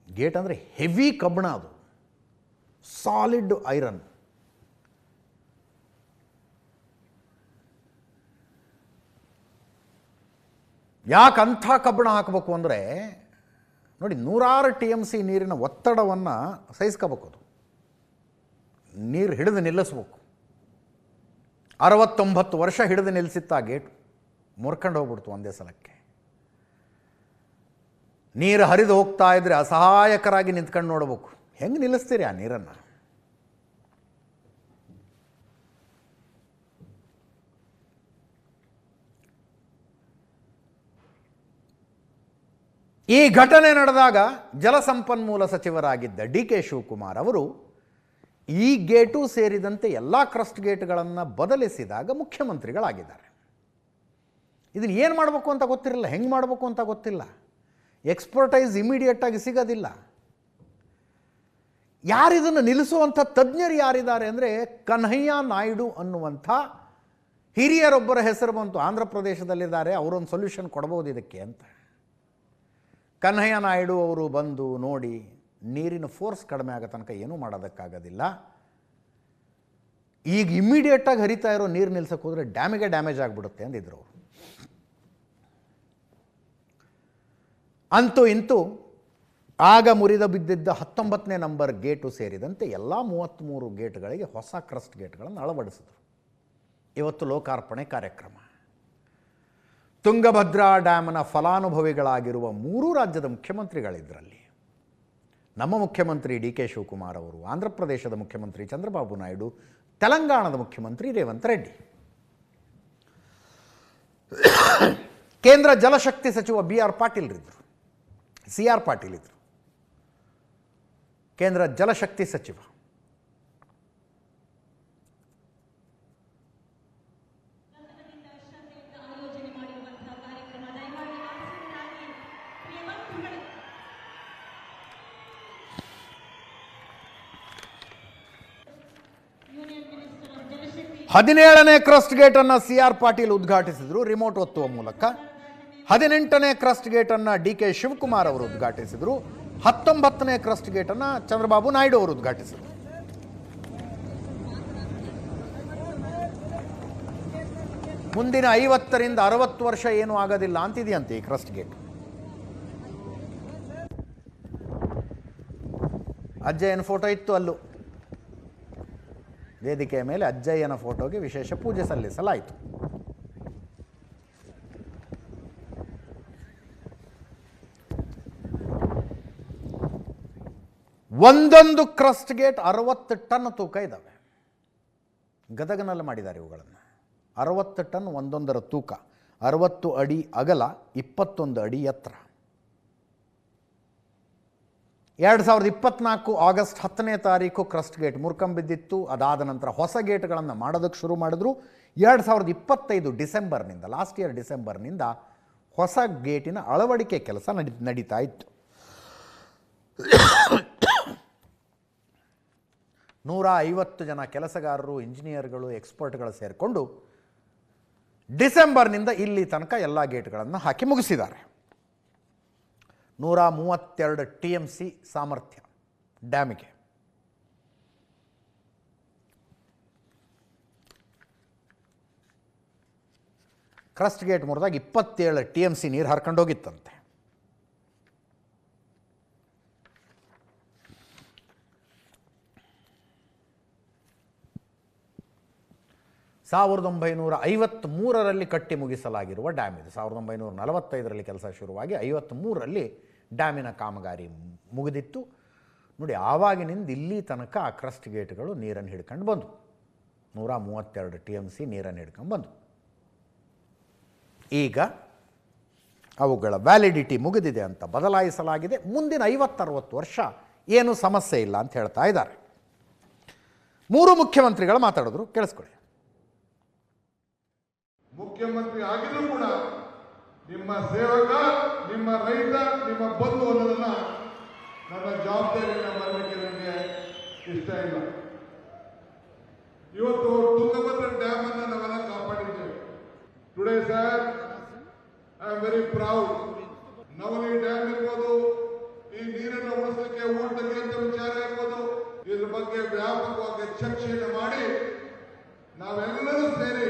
ಗೇಟ್ ಅಂದರೆ ಹೆವಿ ಕಬ್ಬಣ, ಅದು ಸಾಲಿಡ್ ಐರನ್. ಯಾಕೆ ಅಂಥ ಕಬ್ಬಣ ಹಾಕಬೇಕು ಅಂದರೆ ನೋಡಿ, 106 TMC ನೀರಿನ ಒತ್ತಡವನ್ನು ಸಹಿಸ್ಕೋಬೇಕು. ಅದು ನೀರು ಹಿಡಿದು ನಿಲ್ಲಿಸ್ಬೇಕು. 69 ವರ್ಷ ಹಿಡಿದು ನಿಲ್ಲಿಸಿತ್ತು ಆ ಗೇಟು. ಮುರ್ಕೊಂಡು ಹೋಗ್ಬಿಡ್ತು ಒಂದೇ ಸಲಕ್ಕೆ. ನೀರು ಹರಿದು ಹೋಗ್ತಾ ಇದ್ರೆ ಅಸಹಾಯಕರಾಗಿ ನಿಂತ್ಕೊಂಡು ನೋಡ್ಬೇಕು. ಹೆಂಗೆ ನಿಲ್ಲಿಸ್ತೀರಿ ಆ ನೀರನ್ನು? ಈ ಘಟನೆ ನಡೆದಾಗ ಜಲಸಂಪನ್ಮೂಲ ಸಚಿವರಾಗಿದ್ದ DK ಶಿವಕುಮಾರ್ ಅವರು ಈ ಗೇಟು ಸೇರಿದಂತೆ ಎಲ್ಲ ಕ್ರಸ್ಟ್ ಗೇಟ್ಗಳನ್ನು ಬದಲಿಸಿದಾಗ ಮುಖ್ಯಮಂತ್ರಿಗಳಾಗಿದ್ದಾರೆ. ಇದನ್ನು ಏನು ಮಾಡಬೇಕು ಅಂತ ಗೊತ್ತಿರಲಿಲ್ಲ, ಹೆಂಗೆ ಮಾಡಬೇಕು ಅಂತ ಗೊತ್ತಿಲ್ಲ. ಎಕ್ಸ್ಪರ್ಟೈಸ್ ಇಮಿಡಿಯೇಟಾಗಿ ಸಿಗೋದಿಲ್ಲ. ಯಾರಿದನ್ನು ನಿಲ್ಲಿಸುವಂಥ ತಜ್ಞರು ಯಾರಿದ್ದಾರೆ ಅಂದರೆ ಕನ್ಹಯ್ಯ ನಾಯ್ಡು ಅನ್ನುವಂಥ ಹಿರಿಯರೊಬ್ಬರ ಹೆಸರು ಬಂತು. ಆಂಧ್ರ ಪ್ರದೇಶದಲ್ಲಿದ್ದಾರೆ, ಅವರೊಂದು ಸೊಲ್ಯೂಷನ್ ಕೊಡ್ಬೋದು ಇದಕ್ಕೆ ಅಂತ. ಕನ್ಹಯ್ಯ ನಾಯ್ಡು ಅವರು ಬಂದು ನೋಡಿ, ನೀರಿನ ಫೋರ್ಸ್ ಕಡಿಮೆ ಆಗೋ ತನಕ ಏನೂ ಮಾಡೋದಕ್ಕಾಗೋದಿಲ್ಲ. ಈಗ ಇಮ್ಮಿಡಿಯೇಟಾಗಿ ಹರಿತಾ ಇರೋ ನೀರು ನಿಲ್ಸಕ್ಕೆ ಹೋದರೆ ಡ್ಯಾಮಿಗೆ ಡ್ಯಾಮೇಜ್ ಆಗಿಬಿಡುತ್ತೆ ಅಂದಿದ್ರು ಅವರು. ಅಂತೂ ಇಂತೂ ಆಗ ಮುರಿದ ಬಿದ್ದಿದ್ದ 19ನೇ ನಂಬರ್ ಗೇಟು ಸೇರಿದಂತೆ ಎಲ್ಲ 33 ಗೇಟ್ಗಳಿಗೆ ಹೊಸ ಕ್ರಸ್ಟ್ ಗೇಟ್ಗಳನ್ನು ಅಳವಡಿಸಿದರು. ಇವತ್ತು ಲೋಕಾರ್ಪಣೆ ಕಾರ್ಯಕ್ರಮ. ತುಂಗಭದ್ರಾ ಡ್ಯಾಮ್ನ ಫಲಾನುಭವಿಗಳಾಗಿರುವ 3 ರಾಜ್ಯದ ಮುಖ್ಯಮಂತ್ರಿಗಳಿದ್ದರಲ್ಲಿ. ನಮ್ಮ ಮುಖ್ಯಮಂತ್ರಿ DK ಶಿವಕುಮಾರ್ ಅವರು, ಆಂಧ್ರ ಪ್ರದೇಶದ ಮುಖ್ಯಮಂತ್ರಿ ಚಂದ್ರಬಾಬು ನಾಯ್ಡು, ತೆಲಂಗಾಣದ ಮುಖ್ಯಮಂತ್ರಿ ರೇವಂತ್ ರೆಡ್ಡಿ, ಕೇಂದ್ರ ಜಲಶಕ್ತಿ ಸಚಿವ CR ಪಾಟೀಲ್ ಇದ್ದರು. ಕೇಂದ್ರ ಜಲಶಕ್ತಿ ಸಚಿವ. ಹದಿನೇಳನೇ ಕ್ರಸ್ಟ್ ಗೇಟನ್ನು CR ಪಾಟೀಲ್ ಉದ್ಘಾಟಿಸಿದರು ರಿಮೋಟ್ ಒತ್ತುವ ಮೂಲಕ. 18ನೇ ಕ್ರಸ್ಟ್ ಗೇಟನ್ನು DK ಶಿವಕುಮಾರ್ ಅವರು ಉದ್ಘಾಟಿಸಿದರು. 19ನೇ ಕ್ರಸ್ಟ್ ಗೇಟನ್ನು ಚಂದ್ರಬಾಬು ನಾಯ್ಡು ಅವರು ಉದ್ಘಾಟಿಸಿದರು. ಮುಂದಿನ 50ರಿಂದ 60 ವರ್ಷ ಏನೂ ಆಗೋದಿಲ್ಲ ಅಂತಿದೆಯಂತೆ ಈ ಕ್ರಸ್ಟ್ ಗೇಟ್. ಅಜ್ಜಯ್ಯನ ಫೋಟೋ ಇತ್ತು ಅಲ್ಲೂ. ವೇದಿಕೆಯ ಮೇಲೆ ಅಜ್ಜಯ್ಯನ ಫೋಟೋಗೆ ವಿಶೇಷ ಪೂಜೆ ಸಲ್ಲಿಸಲಾಯಿತು. ಒಂದೊಂದು ಕ್ರಸ್ಟ್ ಗೇಟ್ 60 ಟನ್ ತೂಕ ಇದ್ದಾವೆ. ಗದಗನಲ್ಲಿ ಮಾಡಿದ್ದಾರೆ ಇವುಗಳನ್ನು. 60 ಟನ್ ಒಂದೊಂದರ ತೂಕ, 60 ಅಡಿ ಅಗಲ, 21 ಅಡಿ ಎತ್ತರ. 2024 ಆಗಸ್ಟ್ 10ನೇ ತಾರೀಕು ಕ್ರಸ್ಟ್ ಗೇಟ್ ಮುರ್ಕೊಂಬಿದ್ದಿತ್ತು. ಅದಾದ ನಂತರ ಹೊಸ ಗೇಟ್ಗಳನ್ನು ಮಾಡೋದಕ್ಕೆ ಶುರು ಮಾಡಿದ್ರು. 2025 ಡಿಸೆಂಬರ್ನಿಂದ, ಲಾಸ್ಟ್ ಇಯರ್ ಡಿಸೆಂಬರ್ನಿಂದ ಹೊಸ ಗೇಟಿನ ಅಳವಡಿಕೆ ಕೆಲಸ ನಡೀತಾ ಇತ್ತು. 150 ಜನ ಕೆಲಸಗಾರರು, ಇಂಜಿನಿಯರ್ಗಳು, ಎಕ್ಸ್ಪರ್ಟ್ಗಳು ಸೇರಿಕೊಂಡು ಡಿಸೆಂಬರ್ನಿಂದ ಇಲ್ಲಿ ತನಕ ಎಲ್ಲ ಗೇಟ್ಗಳನ್ನು ಹಾಕಿ ಮುಗಿಸಿದ್ದಾರೆ. 132 TMC ಸಾಮರ್ಥ್ಯ ಡ್ಯಾಮಿಗೆ. ಕ್ರಸ್ಟ್ ಗೇಟ್ ಮುರಿದಾಗ 27 TMC ನೀರು ಹರ್ಕೊಂಡೋಗಿತ್ತಂತೆ. ಸಾವಿರದ 1953ರಲ್ಲಿ ಕಟ್ಟಿ ಮುಗಿಸಲಾಗಿರುವ ಡ್ಯಾಮ್ ಇದು. 1945ರಲ್ಲಿ ಕೆಲಸ ಶುರುವಾಗಿ 53ರಲ್ಲಿ ಡ್ಯಾಮಿನ ಕಾಮಗಾರಿ ಮುಗಿದಿತ್ತು. ನೋಡಿ, ಆವಾಗಿನಿಂದ ಇಲ್ಲಿ ತನಕ ಆ ಕ್ರಸ್ಟ್ ಗೇಟ್ಗಳು ನೀರನ್ನು ಹಿಡ್ಕೊಂಡು ಬಂದು 132 TMC ನೀರನ್ನು ಹಿಡ್ಕೊಂಡು ಬಂದು. ಈಗ ಅವುಗಳ ವ್ಯಾಲಿಡಿಟಿ ಮುಗಿದಿದೆ ಅಂತ ಬದಲಾಯಿಸಲಾಗಿದೆ. ಮುಂದಿನ 50-60 ವರ್ಷ ಏನೂ ಸಮಸ್ಯೆ ಇಲ್ಲ ಅಂತ ಹೇಳ್ತಾ ಇದ್ದಾರೆ. 3 ಮುಖ್ಯಮಂತ್ರಿಗಳು ಮಾತಾಡಿದ್ರು, ಕೇಳಿಸ್ಕೊಳ್ಳಿ. ಮುಖ್ಯಮಂತ್ರಿ ಆಗಿದ್ರು ಕೂಡ ನಿಮ್ಮ ಸೇವಕ, ನಿಮ್ಮ ರೈತ, ನಿಮ್ಮ ಬಂಧು ಅನ್ನೋದನ್ನ ನನ್ನ ಜವಾಬ್ದಾರಿಯನ್ನು ಮಾಡಲಿಕ್ಕೆ ನನಗೆ ಇಷ್ಟ ಇಲ್ಲ. ಇವತ್ತು ತುಂಗಭದ್ರಾ ಡ್ಯಾಮ್ ಅನ್ನು ನಾವೆಲ್ಲ ಕಾಪಾಡಿದ್ದೇವೆ. Today sir, I am very proud. Navali dam ಇರ್ಬೋದು, ಈ ನೀರನ್ನು ಉಳಿಸಲಿಕ್ಕೆ ಊಟ ತೆಗೆಯುವಂತ ವಿಚಾರ ಇರ್ಬೋದು, ಇದ್ರ ಬಗ್ಗೆ ವ್ಯಾಪಕವಾಗಿ ಚರ್ಚೆಯನ್ನು ಮಾಡಿ ನಾವೆಲ್ಲರೂ ಸೇರಿ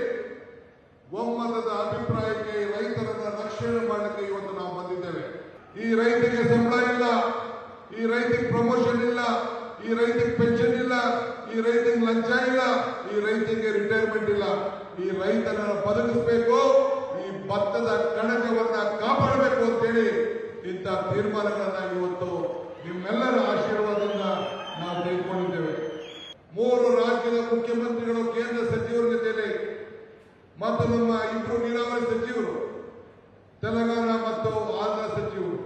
ಒಮ್ಮತದ ಅಭಿಪ್ರಾಯಕ್ಕೆ ರೈತರನ್ನ ರಕ್ಷಣೆ ಮಾಡಲಿಕ್ಕೆ ಇವತ್ತು ನಾವು ಬಂದಿದ್ದೇವೆ. ಈ ರೈತರಿಗೆ ಸಂಬಳ ಇಲ್ಲ, ಈ ರೈತಿಗೆ ಪ್ರಮೋಷನ್ ಇಲ್ಲ, ಈ ರೈತಿಗೆ ಪೆನ್ಷನ್ ಇಲ್ಲ, ಈ ರೈತಿಗೆ ಲಂಚ ಇಲ್ಲ, ಈ ರೈತಿಗೆ ರಿಟೈರ್ಮೆಂಟ್ ಇಲ್ಲ. ಈ ರೈತನನ್ನು ಬದುಕಿಸಬೇಕು, ಈ ಭತ್ತದ ಕಣಜವನ್ನ ಕಾಪಾಡಬೇಕು ಅಂತೇಳಿ ಇಂಥ ತೀರ್ಮಾನಗಳನ್ನ ಇವತ್ತು ನಿಮ್ಮೆಲ್ಲರ ಆಶೀರ್ವಾದದಿಂದ ನಾವು ತೆಗೆದುಕೊಂಡಿದ್ದೇವೆ. 3 ರಾಜ್ಯದ ಮುಖ್ಯಮಂತ್ರಿಗಳು, ಕೇಂದ್ರ ಸಚಿವರ ಜೊತೆಯಲ್ಲಿ ಮತ್ತು ನಮ್ಮ 2 ನೀರಾವರಿ ಸಚಿವರು, ತೆಲಂಗಾಣ ಮತ್ತು ಆಂಧ್ರ ಸಚಿವರು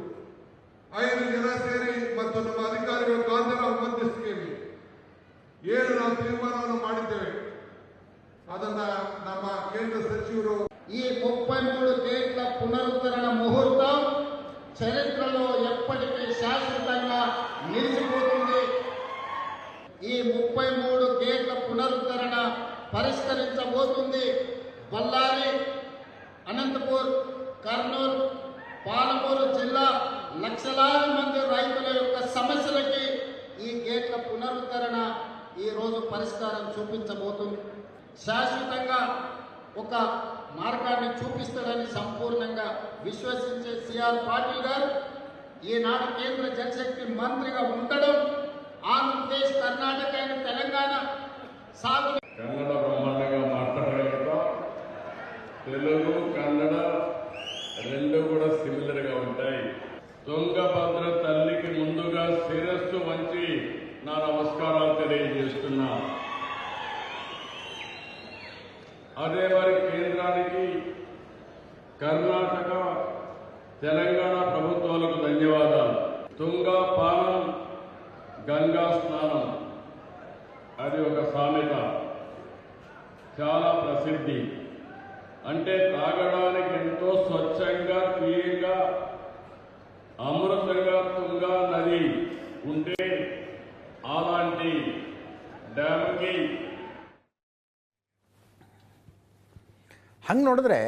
5 ಜನ ಸೇರಿ ಮತ್ತು ನಮ್ಮ ಅಧಿಕಾರಿಗಳ ಕಾಂತರಾವ್ ಮಧ್ಯಸ್ಥಿಕೆಯಲ್ಲಿ ಏನು ನಾವು ತೀರ್ಮಾನವನ್ನು ಮಾಡಿದ್ದೇವೆ ಅದನ್ನ ನಮ್ಮ ಕೇಂದ್ರ ಸಚಿವರು ఈ 33 గేట్ల పునరుద్ధరణ ముహూర్తం చరిత్రలో ఎప్పటికీ శాశ్వతంగా నిలిచిపోతుంది. ఈ 33 గేట్ల పునరుద్ధరణ పరిష్కరించబోతుంది. బళ్ళారి, అనంతపూర్, కర్నూలు, పాలమూరు జిల్లా లక్షలాది మంది రైతుల యొక్క సమస్యలకి ఈ గేట్ల పునరుద్ధరణ ఈ రోజు పరిష్కారం చూపించబోతుంది. శాశ్వతంగా ఒక మార్గాన్ని చూపిస్తాడని సంపూర్ణంగా విశ్వసించే సిఆర్ పాటిల్ గారు ఈనాడు కేంద్ర జలశక్తి మంత్రిగా ఉండడం, ఆంధ్రప్రదేశ్, కర్ణాటక, తెలంగాణ సాగు కన్నడ బ్రహ్మాండంగా మాట్లాడగలుగుతాం. తెలుగు, కన్నడ రెండు కూడా సిమిలర్ గా ఉంటాయి. తుంగభద్ర తల్లికి ముందుగా శిరస్సు వంచి నా నమస్కారాలు తెలియజేస్తున్నా. అదే మరి కేంద్రానికి, కర్ణాటక, తెలంగాణ ప్రభుత్వాలకు ధన్యవాదాలు. తుంగా పానం, గంగా స్నానం అది ఒక సామెత, చాలా ప్రసిద్ధి. అంటే తాగడానికి ఎంతో స్వచ్ఛంగా, క్లీన్గా, అమృతంగా తుంగా నది ఉంటే అలాంటి డ్యామ్కి ಹಂಗೆ ನೋಡಿದ್ರೆ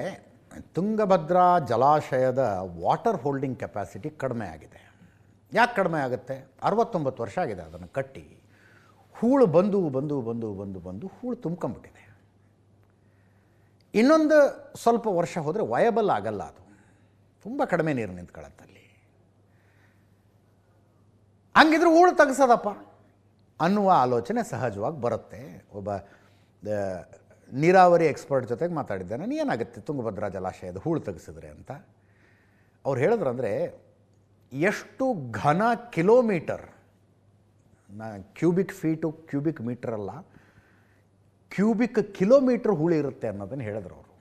ತುಂಗಭದ್ರಾ ಜಲಾಶಯದ ವಾಟರ್ ಹೋಲ್ಡಿಂಗ್ ಕೆಪಾಸಿಟಿ ಕಡಿಮೆ ಆಗಿದೆ. ಯಾಕೆ ಕಡಿಮೆ ಆಗುತ್ತೆ? 69 ವರ್ಷ ಆಗಿದೆ ಅದನ್ನು ಕಟ್ಟಿ. ಹೂಳು ಬಂದು ಬಂದು ಬಂದು ಬಂದು ಬಂದು ಹೂಳು ತುಂಬ್ಕೊಂಬಿಟ್ಟಿದೆ. ಇನ್ನೊಂದು ಸ್ವಲ್ಪ ವರ್ಷ ಹೋದರೆ ವಯಬಲ್ ಆಗಲ್ಲ, ಅದು ತುಂಬ ಕಡಿಮೆ ನೀರು ನಿಂತ್ಕೊಳ್ಳುತ್ತಲ್ಲಿ. ಹಂಗಿದ್ರೆ ಹೂಳು ತೆಗೆಸೋದಪ್ಪ ಅನ್ನುವ ಆಲೋಚನೆ ಸಹಜವಾಗಿ ಬರುತ್ತೆ. ಒಬ್ಬ ನೀರಾವರಿ ಎಕ್ಸ್ಪರ್ಟ್ ಜೊತೆಗೆ ಮಾತಾಡಿದ್ದೆ ನಾನು, ಏನಾಗುತ್ತೆ ತುಂಗಭದ್ರಾ ಜಲಾಶಯದ ಹೂಳು ತೆಗೆಸಿದ್ರೆ ಅಂತ. ಅವ್ರು ಹೇಳಿದ್ರಂದರೆ, ಎಷ್ಟು ಘನ kilometre, cubic feet cubic metre ಅಲ್ಲ, ಕ್ಯೂಬಿಕ್ ಕಿಲೋಮೀಟರ್ ಹೂಳು ಇರುತ್ತೆ ಅನ್ನೋದನ್ನು ಹೇಳಿದ್ರು ಅವರು.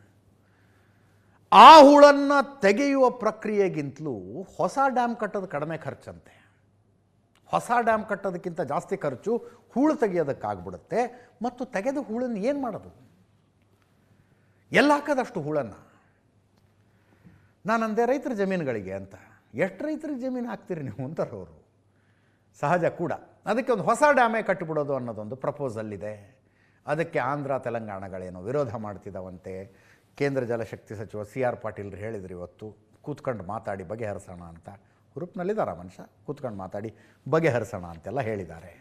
ಆ ಹೂಳನ್ನು ತೆಗೆಯುವ ಪ್ರಕ್ರಿಯೆಗಿಂತಲೂ ಹೊಸ ಡ್ಯಾಮ್ ಕಟ್ಟೋದು ಕಡಿಮೆ ಖರ್ಚಂತೆ. ಹೊಸ ಡ್ಯಾಮ್ ಕಟ್ಟೋದಕ್ಕಿಂತ ಜಾಸ್ತಿ ಖರ್ಚು ಹೂಳು ತೆಗೆಯೋದಕ್ಕಾಗ್ಬಿಡುತ್ತೆ. ಮತ್ತು ತೆಗೆದ ಹೂಳನ್ನು ಏನು ಮಾಡೋದು? ಎಲ್ಲ ಹಾಕೋದಷ್ಟು ಹೂಳನ್ನು. ನಾನಂದೆ ರೈತರ ಜಮೀನುಗಳಿಗೆ ಅಂತ. ಎಷ್ಟು ರೈತರಿಗೆ ಜಮೀನು ಹಾಕ್ತೀರಿ ನೀವು ಅಂತಾರೆ ಅವರು. ಸಹಜ ಕೂಡ. ಅದಕ್ಕೆ ಒಂದು ಹೊಸ ಡ್ಯಾಮೇ ಕಟ್ಟಿಬಿಡೋದು ಅನ್ನೋದೊಂದು ಪ್ರಪೋಸಲ್ ಇದೆ. ಅದಕ್ಕೆ ಆಂಧ್ರ, ತೆಲಂಗಾಣಗಳೇನೋ ವಿರೋಧ ಮಾಡ್ತಿದ್ದಾವಂತೆ. ಕೇಂದ್ರ ಜಲಶಕ್ತಿ ಸಚಿವ ಸಿಆರ್ ಪಾಟೀಲ್ರು ಹೇಳಿದ್ರು ಇವತ್ತು, ಕೂತ್ಕೊಂಡು ಮಾತಾಡಿ ಬಗೆಹರಿಸೋಣ ಅಂತ. ಹುರುಪ್ನಲ್ಲಿದ್ದಾರೆ ಮನುಷ್ಯ, ಕೂತ್ಕೊಂಡು ಮಾತಾಡಿ ಬಗೆಹರಿಸೋಣ ಅಂತೆಲ್ಲ ಹೇಳಿದ್ದಾರೆ.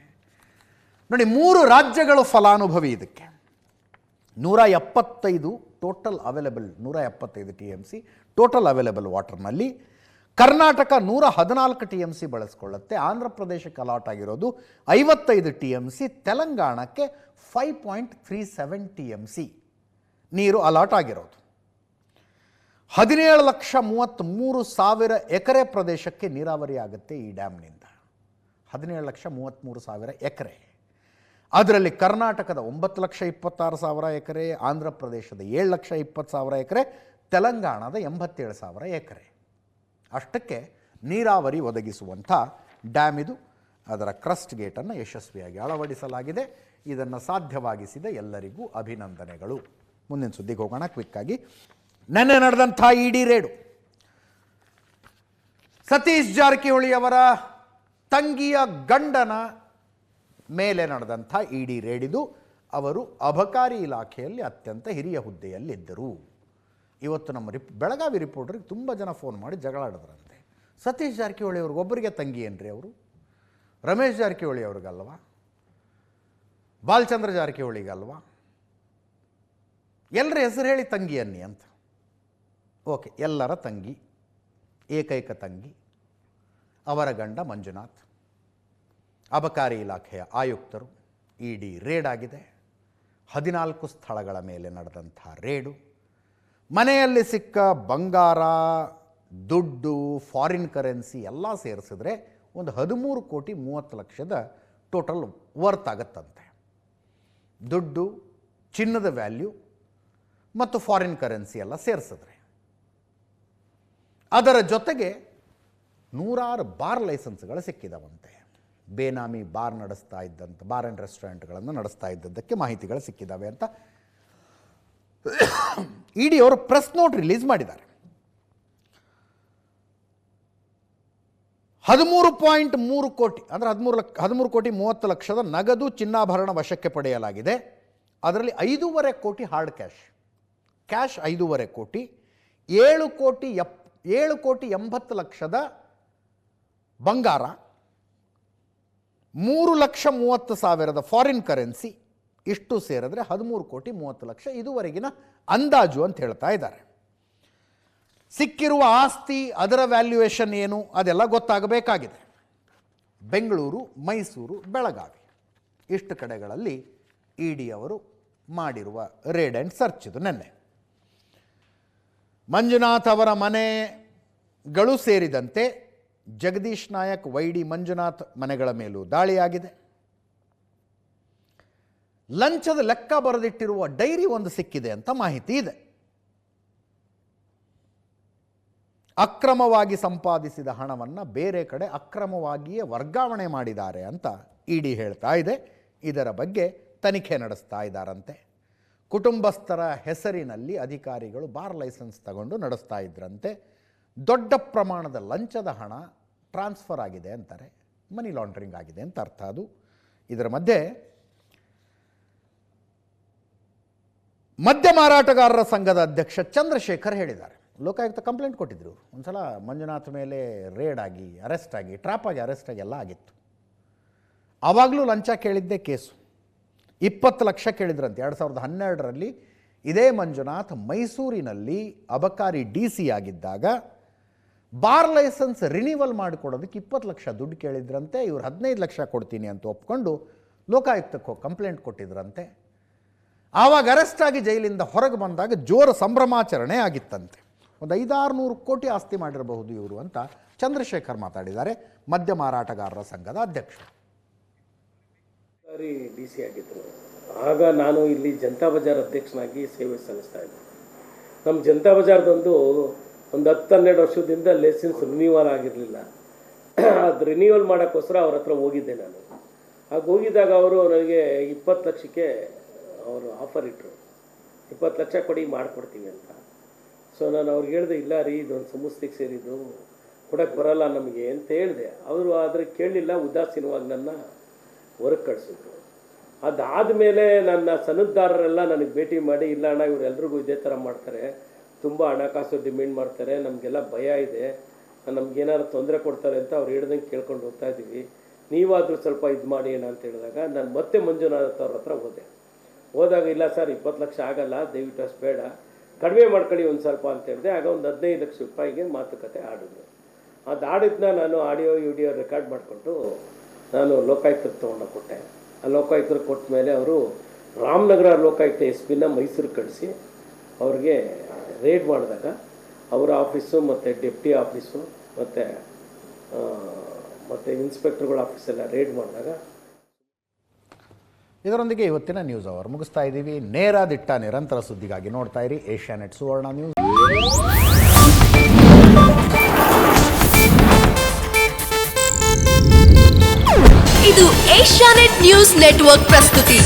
ನೋಡಿ, 3 ರಾಜ್ಯಗಳು ಫಲಾನುಭವಿ ಇದಕ್ಕೆ. 175 total available, 175 TMC total available ವಾಟರ್ನಲ್ಲಿ. ಕರ್ನಾಟಕ 114 TMC ಬಳಸ್ಕೊಳ್ಳುತ್ತೆ. ಆಂಧ್ರ ಪ್ರದೇಶಕ್ಕೆ ಅಲಾಟ್ ಆಗಿರೋದು 55 TMC. ತೆಲಂಗಾಣಕ್ಕೆ 5.37 TMC ನೀರು ಅಲಾಟ್ ಆಗಿರೋದು. 17,33,000 ಎಕರೆ ಪ್ರದೇಶಕ್ಕೆ ನೀರಾವರಿ ಆಗುತ್ತೆ ಈ ಡ್ಯಾಮ್ನಿಂದ. 17,33,000 ಎಕರೆ. ಅದರಲ್ಲಿ ಕರ್ನಾಟಕದ 9,26,000 ಎಕರೆ, ಆಂಧ್ರ ಪ್ರದೇಶದ 7,20,000 ಎಕರೆ, ತೆಲಂಗಾಣದ 87,000 ಎಕರೆ. ಅಷ್ಟಕ್ಕೆ ನೀರಾವರಿ ಒದಗಿಸುವಂಥ ಡ್ಯಾಮ್ ಇದು. ಅದರ ಕ್ರಸ್ಟ್ ಗೇಟನ್ನು ಯಶಸ್ವಿಯಾಗಿ ಅಳವಡಿಸಲಾಗಿದೆ. ಇದನ್ನು ಸಾಧ್ಯವಾಗಿಸಿದ ಎಲ್ಲರಿಗೂ ಅಭಿನಂದನೆಗಳು. ಮುಂದಿನ ಸುದ್ದಿಗೆ ಹೋಗೋಣ ಕ್ವಿಕ್ಕಾಗಿ. ನೆನ್ನೆ ನಡೆದಂಥ ಇಡಿ ರೇಡು, ಸತೀಶ್ ಜಾರಕಿಹೊಳಿ ಅವರ ತಂಗಿಯ ಗಂಡನ ಮೇಲೆ ನಡೆದಂಥ ಇಡಿ ರೇಡಿದು. ಅವರು ಅಬಕಾರಿ ಇಲಾಖೆಯಲ್ಲಿ ಅತ್ಯಂತ ಹಿರಿಯ ಹುದ್ದೆಯಲ್ಲಿದ್ದರು. ಇವತ್ತು ನಮ್ಮ ಬೆಳಗಾವಿ ರಿಪೋರ್ಟರ್ಗೆ ತುಂಬ ಜನ ಫೋನ್ ಮಾಡಿ ಜಗಳಾಡಿದ್ರಂತೆ. ಸತೀಶ್ ಜಾರಕಿಹೊಳಿ ಅವ್ರಿಗೆ ಒಬ್ಬರಿಗೆ ತಂಗಿ ಏನ್ರಿ ಅವರು? ರಮೇಶ್ ಜಾರಕಿಹೊಳಿ ಅವ್ರಿಗಲ್ವಾ? ಬಾಲಚಂದ್ರ ಜಾರಕಿಹೊಳಿಗಲ್ವಾ? ಎಲ್ಲರ ಹೆಸರು ಹೇಳಿ ತಂಗಿ ಅನ್ನಿ ಅಂತ. ಓಕೆ, ಎಲ್ಲರ ತಂಗಿ, ಏಕೈಕ ತಂಗಿ, ಅವರ ಗಂಡ ಮಂಜುನಾಥ್, ಅಬಕಾರಿ ಇಲಾಖೆಯ ಆಯುಕ್ತರು. ಇಡಿ ರೇಡ್ ಆಗಿದೆ. 14 ಸ್ಥಳಗಳ ಮೇಲೆ ನಡೆದಂಥ ರೇಡು. ಮನೆಯಲ್ಲಿ ಸಿಕ್ಕ ಬಂಗಾರ, ದುಡ್ಡು, ಫಾರಿನ್ ಕರೆನ್ಸಿ ಎಲ್ಲ ಸೇರಿಸಿದ್ರೆ ಒಂದು 13,30,00,000 ಟೋಟಲ್ ವರ್ತ್ ಆಗುತ್ತಂತೆ. ದುಡ್ಡು, ಚಿನ್ನದ ವ್ಯಾಲ್ಯೂ ಮತ್ತು ಫಾರಿನ್ ಕರೆನ್ಸಿ ಎಲ್ಲ ಸೇರಿಸಿದ್ರೆ. ಅದರ ಜೊತೆಗೆ 100 ಬಾರ್ ಲೈಸೆನ್ಸ್ಗಳು ಸಿಕ್ಕಿದವಂತೆ. ಬೇನಾಮಿ ಬಾರ್ ನಡೆಸ್ತಾ ಇದ್ದಂಥ ಬಾರ್ ಆ್ಯಂಡ್ ರೆಸ್ಟೋರೆಂಟ್ಗಳನ್ನು ನಡೆಸ್ತಾ ಇದ್ದದ್ದಕ್ಕೆ ಮಾಹಿತಿಗಳು ಸಿಕ್ಕಿದ್ದಾವೆ ಅಂತ ಇಡಿ ಅವರು ಪ್ರೆಸ್ ನೋಟ್ ರಿಲೀಸ್ ಮಾಡಿದ್ದಾರೆ. 13.3 ಕೋಟಿ ಅಂದರೆ 13,30,00,000 ನಗದು ಚಿನ್ನಾಭರಣ ವಶಕ್ಕೆ ಪಡೆಯಲಾಗಿದೆ. ಅದರಲ್ಲಿ 5.5 ಕೋಟಿ ಹಾರ್ಡ್ ಕ್ಯಾಶ್ 5.5 ಕೋಟಿ, 7,80,00,000 ಬಂಗಾರ, 3,30,000 ಫಾರಿನ್ ಕರೆನ್ಸಿ, ಇಷ್ಟು ಸೇರಿದ್ರೆ 13,30,00,000 ಇದುವರೆಗಿನ ಅಂದಾಜು ಅಂತ ಹೇಳ್ತಾ ಇದ್ದಾರೆ. ಸಿಕ್ಕಿರುವ ಆಸ್ತಿ, ಅದರ ವ್ಯಾಲ್ಯೂಯೇಷನ್ ಏನು ಅದೆಲ್ಲ ಗೊತ್ತಾಗಬೇಕಾಗಿದೆ. ಬೆಂಗಳೂರು, ಮೈಸೂರು, ಬೆಳಗಾವಿ ಇಷ್ಟು ಕಡೆಗಳಲ್ಲಿ ಇಡಿ ಅವರು ಮಾಡಿರುವ ರೇಡ್ ಆ್ಯಂಡ್ ಸರ್ಚ್ ಇದು. ನಿನ್ನೆ ಮಂಜುನಾಥ್ ಅವರ ಮನೆಗಳು ಸೇರಿದಂತೆ ಜಗದೀಶ್ ನಾಯಕ್, ವೈಡಿ ಮಂಜುನಾಥ್ ಮನೆಗಳ ಮೇಲೂ ದಾಳಿಯಾಗಿದೆ. ಲಂಚದ ಲೆಕ್ಕ ಬರೆದಿಟ್ಟಿರುವ ಡೈರಿ ಒಂದು ಸಿಕ್ಕಿದೆ ಅಂತ ಮಾಹಿತಿ ಇದೆ. ಅಕ್ರಮವಾಗಿ ಸಂಪಾದಿಸಿದ ಹಣವನ್ನು ಬೇರೆ ಕಡೆ ಅಕ್ರಮವಾಗಿಯೇ ವರ್ಗಾವಣೆ ಮಾಡಿದ್ದಾರೆ ಅಂತ ಇಡಿ ಹೇಳ್ತಾ ಇದೆ. ಇದರ ಬಗ್ಗೆ ತನಿಖೆ ನಡೆಸ್ತಾ ಇದ್ದಾರಂತೆ. ಕುಟುಂಬಸ್ಥರ ಹೆಸರಿನಲ್ಲಿ ಅಧಿಕಾರಿಗಳು ಬಾರ್ ಲೈಸೆನ್ಸ್ ತಗೊಂಡು ನಡೆಸ್ತಾ ಇದ್ರಂತೆ. ದೊಡ್ಡ ಪ್ರಮಾಣದ ಲಂಚದ ಹಣ ಟ್ರಾನ್ಸ್ಫರ್ ಆಗಿದೆ ಅಂತಾರೆ. ಮನಿ ಲಾಂಡ್ರಿಂಗ್ ಆಗಿದೆ ಅಂತ ಅರ್ಥ ಅದು. ಇದರ ಮಧ್ಯೆ ಮದ್ಯ ಮಾರಾಟಗಾರರ ಸಂಘದ ಅಧ್ಯಕ್ಷ ಚಂದ್ರಶೇಖರ್ ಹೇಳಿದ್ದಾರೆ, ಲೋಕಾಯುಕ್ತ ಕಂಪ್ಲೇಂಟ್ ಕೊಟ್ಟಿದ್ರು. ಒಂದು ಸಲ ಮಂಜುನಾಥ್ ಮೇಲೆ ರೇಡ್ ಆಗಿ, ಅರೆಸ್ಟ್ ಆಗಿ, ಟ್ರಾಪ್ ಆಗಿ, ಅರೆಸ್ಟ್ ಆಗಿ ಎಲ್ಲ ಆಗಿತ್ತು. ಆವಾಗಲೂ ಲಂಚ ಕೇಳಿದ್ದೇ ಕೇಸು. 20 ಲಕ್ಷ ಕೇಳಿದ್ರಂತೆ 2012ರಲ್ಲಿ. ಇದೇ ಮಂಜುನಾಥ್ ಮೈಸೂರಿನಲ್ಲಿ ಅಬಕಾರಿ DC ಆಗಿದ್ದಾಗ ಬಾರ್ ಲೈಸೆನ್ಸ್ ರಿನಿವಲ್ ಮಾಡಿಕೊಡೋದಕ್ಕೆ 20 ಲಕ್ಷ ದುಡ್ಡು ಕೇಳಿದ್ರಂತೆ. ಇವರು 15 ಲಕ್ಷ ಕೊಡ್ತೀನಿ ಅಂತ ಒಪ್ಕೊಂಡು ಲೋಕಾಯುಕ್ತಕ್ಕೆ ಹೋಗಿ ಕಂಪ್ಲೇಂಟ್ ಕೊಟ್ಟಿದ್ರಂತೆ. ಆವಾಗ ಅರೆಸ್ಟ್ ಆಗಿ ಜೈಲಿಂದ ಹೊರಗೆ ಬಂದಾಗ ಜೋರ ಸಂಭ್ರಮಾಚರಣೆ ಆಗಿತ್ತಂತೆ. ಒಂದು 500-600 ಕೋಟಿ ಆಸ್ತಿ ಮಾಡಿರಬಹುದು ಇವರು ಅಂತ ಚಂದ್ರಶೇಖರ್ ಮಾತಾಡಿದ್ದಾರೆ, ಮದ್ಯ ಮಾರಾಟಗಾರರ ಸಂಘದ ಅಧ್ಯಕ್ಷರು. DC ಆಗಿದ್ದರು. ಆಗ ನಾನು ಇಲ್ಲಿ ಜನತಾ ಬಜಾರ್ ಅಧ್ಯಕ್ಷನಾಗಿ ಸೇವೆ ಸಲ್ಲಿಸ್ತಾ ಇದ್ದೆ. ನಮ್ಮ ಜನತಾ ಬಜಾರ್ದೊಂದು 10-12 ವರ್ಷದಿಂದ ಲೈಸೆನ್ಸ್ ರಿನ್ಯೂವಲ್ ಆಗಿರಲಿಲ್ಲ. ಅದು ರಿನ್ಯೂವಲ್ ಮಾಡೋಕ್ಕೋಸ್ಕರ ಅವ್ರ ಹತ್ರ ಹೋಗಿದ್ದೆ ನಾನು. ಆಗ ಹೋಗಿದ್ದಾಗ ಅವರು ನನಗೆ 20 ಲಕ್ಷಕ್ಕೆ ಅವರು ಆಫರ್ ಇಟ್ಟರು, 20 ಲಕ್ಷ ಕೊಡಿ ಮಾಡಿಕೊಡ್ತೀವಿ ಅಂತ. ಸೊ ನಾನು ಅವ್ರಿಗೆ ಹೇಳಿದೆ, ಇಲ್ಲ ರೀ ಇದೊಂದು ಸಂಸ್ಥೆಗೆ ಸೇರಿದ್ದು, ಕೊಡೋಕ್ಕೆ ಬರೋಲ್ಲ ನಮಗೆ ಅಂತ ಹೇಳಿದೆ. ಅವರು ಆದರೆ ಕೇಳಲಿಲ್ಲ, ಉದಾಸೀನವಾಗಿ ನನ್ನ ಹೊರಗೆ ಕಳಿಸಿದ್ರು. ಅದಾದಮೇಲೆ ನನ್ನ ಸನ್ನದ್ಧಾರರೆಲ್ಲ ನನಗೆ ಭೇಟಿ ಮಾಡಿ, ಇಲ್ಲ ಅಣ್ಣ ಇವರೆಲ್ರಿಗೂ ಇದೇ ಥರ ಮಾಡ್ತಾರೆ, ತುಂಬ ಹಣಕಾಸು ಡಿಮ್ಯಾಂಡ್ ಮಾಡ್ತಾರೆ, ನಮಗೆಲ್ಲ ಭಯ ಇದೆ, ನಮಗೇನಾದ್ರು ತೊಂದರೆ ಕೊಡ್ತಾರೆ ಅಂತ ಅವ್ರು ಹೇಳ್ದಂಗೆ ಕೇಳ್ಕೊಂಡು ಹೋಗ್ತಾ ಇದ್ದೀವಿ, ನೀವಾದರೂ ಸ್ವಲ್ಪ ಇದು ಮಾಡಿ ಏನೋ ಅಂತ ಹೇಳಿದಾಗ ನಾನು ಮತ್ತೆ ಮಂಜುನಾಥ್ ಅವ್ರ ಹತ್ರ ಹೋದಾಗ ಇಲ್ಲ ಸರ್ 20 ಲಕ್ಷ ಆಗಲ್ಲ, ದಯವಿಟ್ಟು ಅಷ್ಟು ಬೇಡ, ಕಡಿಮೆ ಮಾಡ್ಕೊಳ್ಳಿ ಒಂದು ಸ್ವಲ್ಪ ಅಂತ ಹೇಳಿದೆ. ಆಗ ಒಂದು 15 ಲಕ್ಷ ರೂಪಾಯಿಗೆ ಮಾತುಕತೆ ಆಡಿದ್ರು. ಅದು ಆಡಿದ್ನ ನಾನು ಆಡಿಯೋ ವಿಡಿಯೋ ರೆಕಾರ್ಡ್ ಮಾಡಿಕೊಂಡು ನಾನು ಲೋಕಾಯುಕ್ತಕ್ಕೆ ತೊಗೊಂಡು ಕೊಟ್ಟೆ. ಆ ಲೋಕಾಯುಕ್ತರಿಗೆ ಕೊಟ್ಟ ಮೇಲೆ ಅವರು ರಾಮನಗರ ಲೋಕಾಯುಕ್ತ SP-ನ ಮೈಸೂರಿಗೆ ಕಳಿಸಿ ಅವ್ರಿಗೆ ರೇಡ್ ಮಾಡಿದಾಗ ಅವರ ಆಫೀಸು ಮತ್ತು ಡೆಪ್ಟಿ ಆಫೀಸು ಮತ್ತು ಇನ್ಸ್ಪೆಕ್ಟರ್ಗಳ ಆಫೀಸೆಲ್ಲ ರೇಡ್ ಮಾಡಿದಾಗ. ಇದರೊಂದಿಗೆ ಇವತ್ತಿನ ನ್ಯೂಸ್ ಅವರ್ ಮುಗಿಸ್ತಾ ಇದ್ದೀವಿ. ನೇರ ದಿಟ್ಟ ನಿರಂತರ ಸುದ್ದಿಗಾಗಿ ನೋಡ್ತಾ ಇರಿ ಏಷ್ಯಾನೆಟ್ ಸುವರ್ಣ ನ್ಯೂಸ್. ಇದು ಏಷ್ಯಾನೆಟ್ ನ್ಯೂಸ್ ನೆಟ್ವರ್ಕ್ ಪ್ರಸ್ತುತಿ.